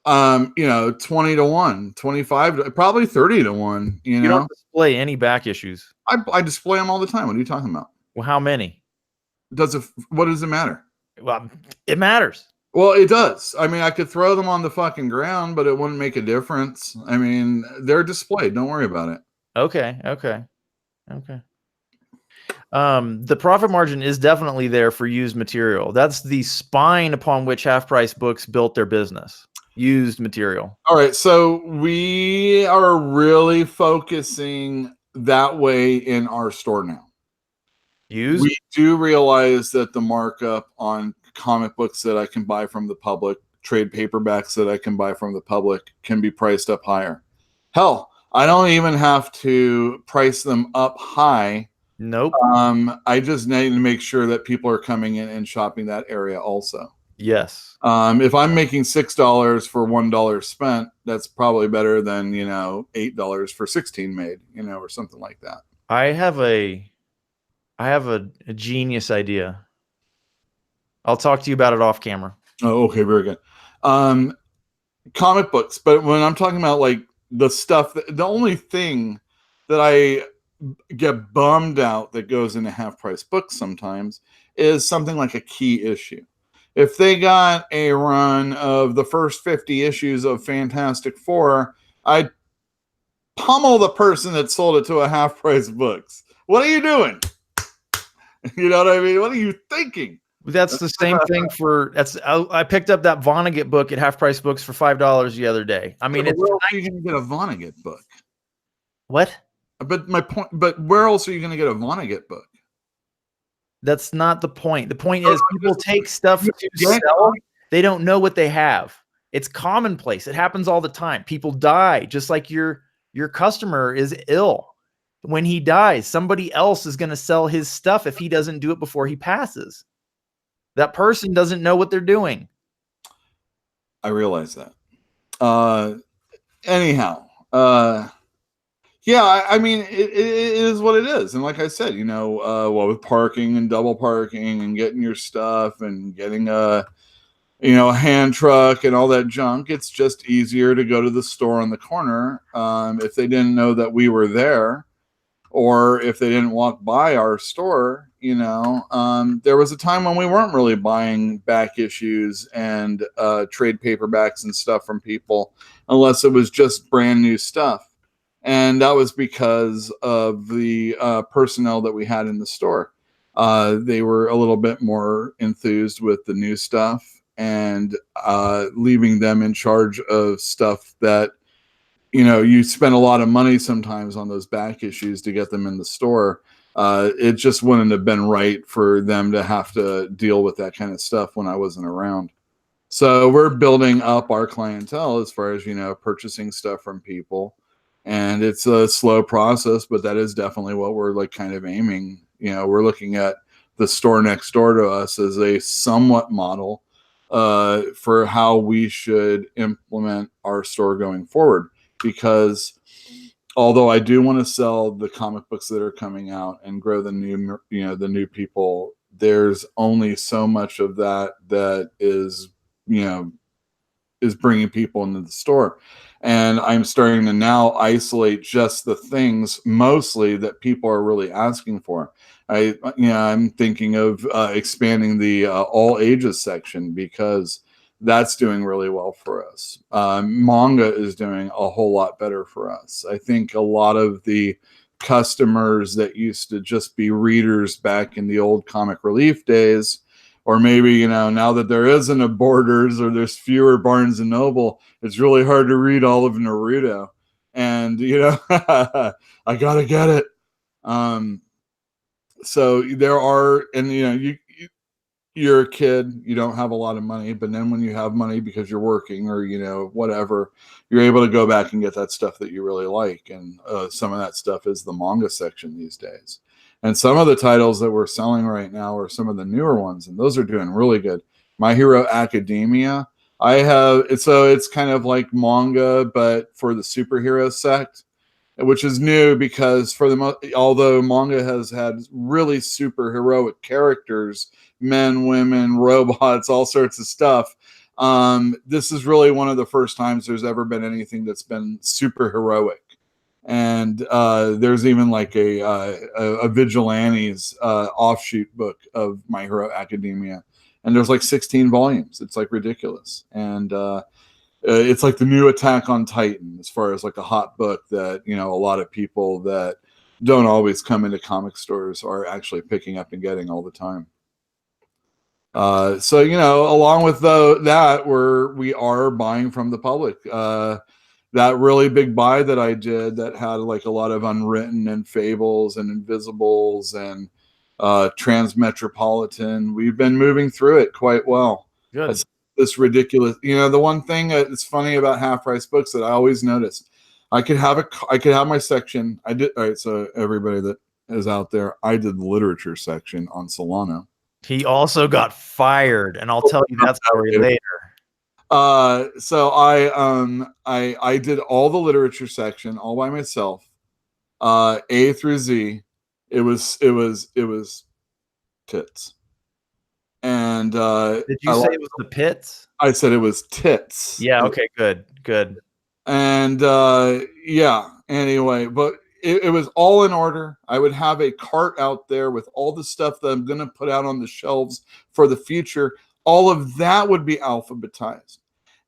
You know, 20 to 1, 25 to probably 30 to 1. You don't display any back issues. I display them all the time. What are you talking about? Well, how many? What does it matter? Well, it matters. Well, it does. I mean, I could throw them on the fucking ground, but it wouldn't make a difference. I mean, they're displayed. Don't worry about it. Okay. The profit margin is definitely there for used material. That's the spine upon which half price books built their business. Used material. All right. So we are really focusing that way in our store now. We do realize that the markup on comic books that I can buy from the public trade paperbacks that I can buy from the public can be priced up higher. Hell, I don't even have to price them up high. Nope. I just need to make sure that people are coming in and shopping that area also. Yes. If I'm making $6 for $1 spent, that's probably better than, $8 for 16 made, or something like that. I have a genius idea. I'll talk to you about it off camera. Oh, okay, very good. Comic books, but when I'm talking about like the stuff, the only thing that I get bummed out that goes into half price books sometimes is something like a key issue. If they got a run of the first 50 issues of Fantastic Four, I'd pummel the person that sold it to a half price books. What are you doing? You know what I mean? What are you thinking? That's the same thing for I picked up that Vonnegut book at Half Price Books for $5 the other day. I mean, where else are you going to get a Vonnegut book? What? But where else are you going to get a Vonnegut book? That's not the point. The point is people take stuff to sell. They don't know what they have. It's commonplace. It happens all the time. People die, just like your customer is ill. When he dies, somebody else is going to sell his stuff if he doesn't do it before he passes. That person doesn't know what they're doing. I realize that. Anyhow, yeah, I mean, it is what it is. And like I said, with parking and double parking and getting your stuff and getting a hand truck and all that junk, it's just easier to go to the store on the corner. If they didn't know that we were there, or if they didn't walk by our store, there was a time when we weren't really buying back issues and trade paperbacks and stuff from people unless it was just brand new stuff. And that was because of the personnel that we had in the store. They were a little bit more enthused with the new stuff, and leaving them in charge of stuff that, you spend a lot of money sometimes on those back issues to get them in the store. It just wouldn't have been right for them to have to deal with that kind of stuff when I wasn't around. So we're building up our clientele as far as, purchasing stuff from people. And it's a slow process, but that is definitely what we're like kind of aiming. We're looking at the store next door to us as a somewhat model for how we should implement our store going forward. Because although I do want to sell the comic books that are coming out and grow the new people, there's only so much of that is bringing people into the store. And I'm starting to now isolate just the things mostly that people are really asking for. I'm thinking of expanding the all ages section because that's doing really well for us. Manga is doing a whole lot better for us. I think a lot of the customers that used to just be readers back in the old Comic Relief days, or maybe, now that there isn't a Borders or there's fewer Barnes and Noble, it's really hard to read all of Naruto. And, I got to get it. So there are, and, you're a kid, you don't have a lot of money, but then when you have money because you're working or, whatever, you're able to go back and get that stuff that you really like. And some of that stuff is the manga section these days. And some of the titles that we're selling right now are some of the newer ones, and those are doing really good. My Hero Academia, it's kind of like manga, but for the superhero sect, which is new because although manga has had really super heroic characters, men, women, robots, all sorts of stuff, this is really one of the first times there's ever been anything that's been super heroic. And there's even like a Vigilantes offshoot book of My Hero Academia, and there's like 16 volumes. It's like ridiculous. And it's like the new Attack on Titan as far as like a hot book that, a lot of people that don't always come into comic stores are actually picking up and getting all the time. So, along with we are buying from the public. That really big buy that I did that had like a lot of Unwritten and Fables and Invisibles and Transmetropolitan, we've been moving through it quite well. Good. The this ridiculous. The one thing that's funny about half price books that I always noticed, I could have my section. I did. All right, so everybody that is out there, I did the literature section on Solano. He also got fired, and I'll tell you that story later. So I did all the literature section all by myself, A through Z. It was tits. And did you say it was the pits? I said it was tits. Yeah. Okay. Good. And yeah. Anyway, but it was all in order. I would have a cart out there with all the stuff that I'm going to put out on the shelves for the future. All of that would be alphabetized.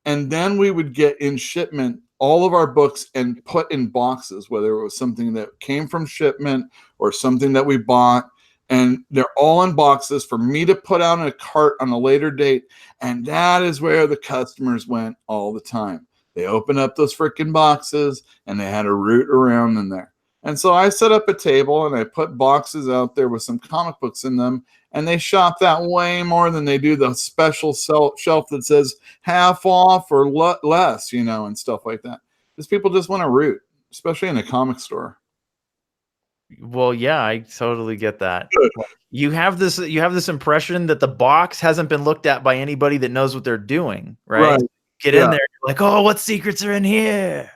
And then we would get in shipment all of our books and put in boxes, whether it was something that came from shipment or something that we bought. And they're all in boxes for me to put out in a cart on a later date. And that is where the customers went all the time. They opened up those freaking boxes and they had a root around in there. And so I set up a table and I put boxes out there with some comic books in them. And they shop that way more than they do the special shelf that says half off or less, and stuff like that. Because people just want to root, especially in a comic store. Well, yeah, I totally get that. You have this impression that the box hasn't been looked at by anybody that knows what they're doing, right? Get in there, you're like, oh, what secrets are in here?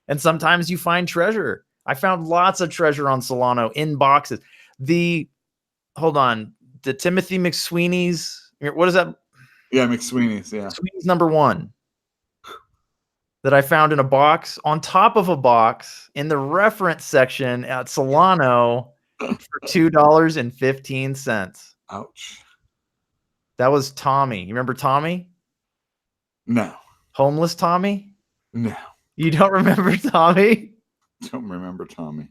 And sometimes you find treasure. I found lots of treasure on Solano in boxes. Hold on, the Timothy McSweeney's, what is that? Yeah, McSweeney's, yeah. McSweeney's #1 that I found in a box on top of a box in the reference section at Solano for $2.15. Ouch. That was Tommy. You remember Tommy? No. Homeless Tommy? No. You don't remember Tommy? Don't remember Tommy.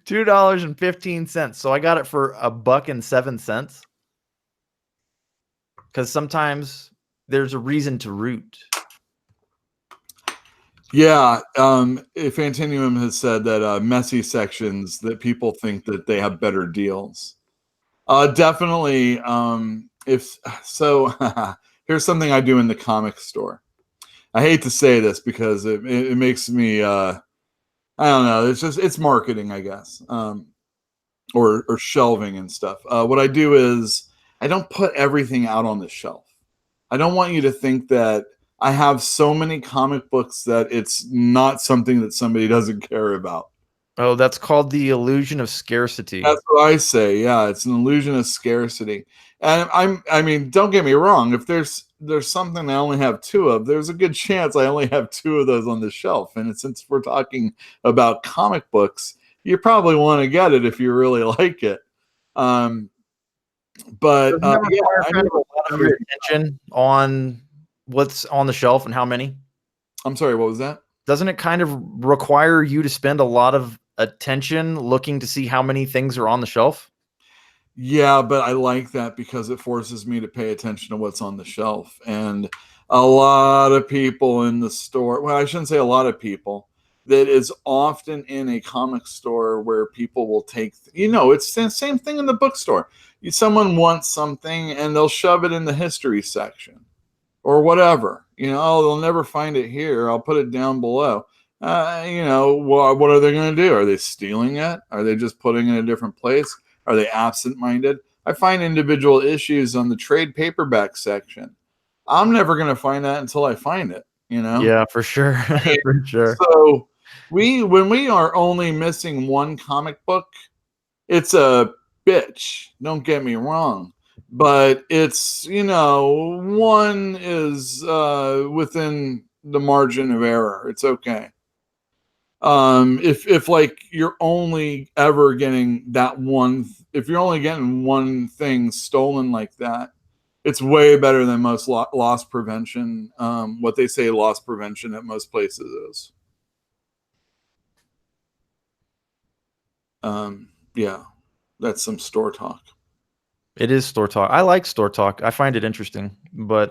$2.15. So I got it for $1.07. Because sometimes there's a reason to root. Yeah. Fantinuum has said that messy sections that people think that they have better deals. Definitely. If so, here's something I do in the comic store. I hate to say this because it makes me, I don't know. It's marketing, I guess, or shelving and stuff. What I do is I don't put everything out on the shelf. I don't want you to think that I have so many comic books that it's not something that somebody doesn't care about. Oh, that's called the illusion of scarcity. That's what I say. Yeah, it's an illusion of scarcity. And I mean, don't get me wrong. If there's something I only have 2 of, there's a good chance I only have 2 of those on the shelf. And since we're talking about comic books, you probably want to get it if you really like it. But yeah, I need a lot of your attention on what's on the shelf and how many. I'm sorry, what was that? Doesn't it kind of require you to spend a lot of attention looking to see how many things are on the shelf? Yeah, but I like that because it forces me to pay attention to what's on the shelf. And a lot of people in the store, well, I shouldn't say a lot of people, that is often in a comic store where people will take, it's the same thing in the bookstore. Someone wants something and they'll shove it in the history section or whatever. Oh, they'll never find it here. I'll put it down below. What are they going to do? Are they stealing it? Are they just putting it in a different place? Are they absent-minded? I find individual issues on the trade paperback section. I'm never going to find that until I find it, Yeah, for sure. For sure. So when we are only missing 1 comic book, it's a bitch. Don't get me wrong. But it's, 1 is within the margin of error. It's okay. If like you're only ever getting that one, if you're only getting 1 thing stolen like that, it's way better than most loss prevention. What they say loss prevention at most places is. Yeah, that's some store talk. It is store talk. I like store talk. I find it interesting. But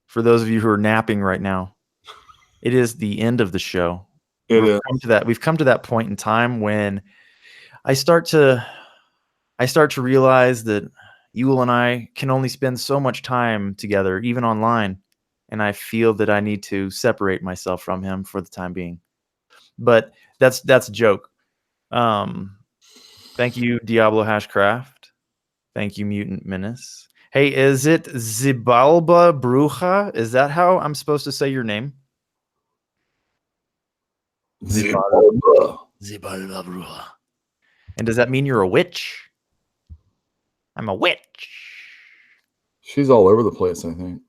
for those of you who are napping right now, it is the end of the show. We've come to that point in time when I start to realize that, Yule and I can only spend so much time together, even online, and I feel that I need to separate myself from him for the time being. But that's a joke. Thank you, Diablo Hashcraft. Thank you, Mutant Menace. Hey, is it Zibalba Bruja? Is that how I'm supposed to say your name? Zibalba. Zibalba Bruja. And does that mean you're a witch? I'm a witch. She's all over the place, I think.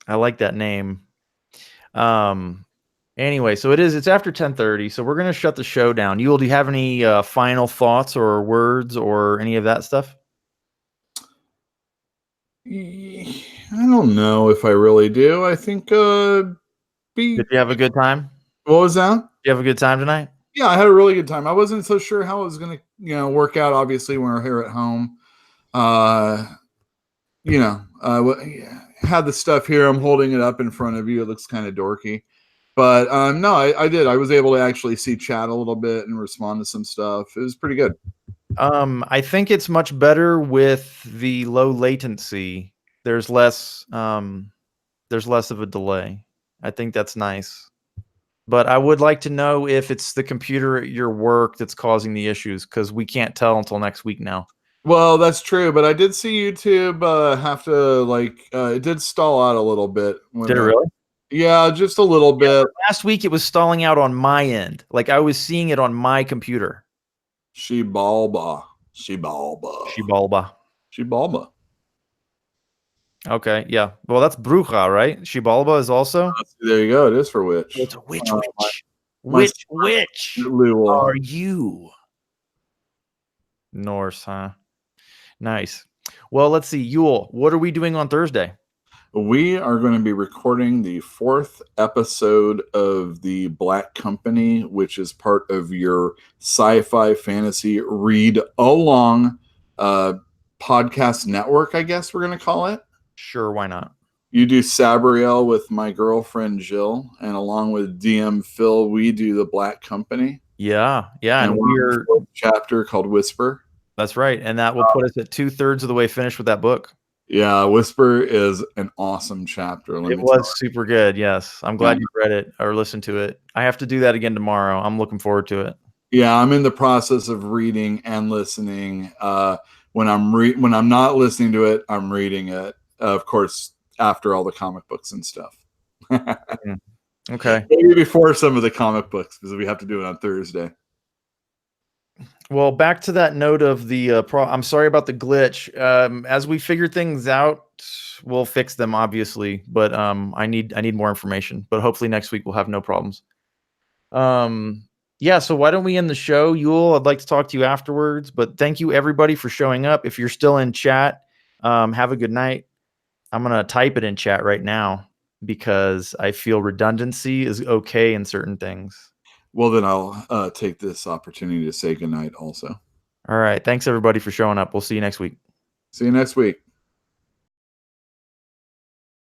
I like that name. Anyway, so it's after 10:30, so we're gonna shut the show down. Yule, do you have any final thoughts or words or any of that stuff? I don't know if I really do. I think Did you have a good time? What was that? Did you have a good time tonight? Yeah, I had a really good time. I wasn't so sure how it was going to, work out. Obviously, when we're here at home, had the stuff here. I'm holding it up in front of you. It looks kind of dorky, but no, I did. I was able to actually see chat a little bit and respond to some stuff. It was pretty good. I think it's much better with the low latency. There's less of a delay. I think that's nice. But I would like to know if it's the computer at your work that's causing the issues, because we can't tell until next week now. Well, that's true, but I did see YouTube have to it did stall out a little bit. Did it really? Yeah, just a little bit. Last week it was stalling out on my end. Like I was seeing it on my computer. Shibalba. Okay, yeah. Well, that's Bruja, right? Shibalba is also. There you go. It is for witch. It's a witch. Which witch are you? Norse, huh? Nice. Well, let's see. Yule, what are we doing on Thursday? We are going to be recording the 4th episode of the Black Company, which is part of your sci-fi fantasy read along podcast network, I guess we're going to call it. Sure, why not? You do Sabriel with my girlfriend Jill, and along with DM Phil, we do the Black Company. Yeah, and we're a chapter called Whisper. That's right, and that will put us at 2/3 of the way finished with that book. Yeah, Whisper is an awesome chapter. It was super good. Yes, I'm glad you read it or listened to it. I have to do that again tomorrow. I'm looking forward to it. Yeah, I'm in the process of reading and listening. When I'm not listening to it, I'm reading it. Of course, after all the comic books and stuff. Okay. Maybe before some of the comic books, because we have to do it on Thursday. Well, back to that note of the I'm sorry about the glitch. As we figure things out, we'll fix them, obviously. But I need more information. But hopefully next week we'll have no problems. Yeah. So why don't we end the show, Yule? I'd like to talk to you afterwards. But thank you everybody for showing up. If you're still in chat, have a good night. I'm gonna type it in chat right now because I feel redundancy is okay in certain things. Well, then I'll take this opportunity to say goodnight also. All right. Thanks, everybody, for showing up. We'll see you next week. See you next week.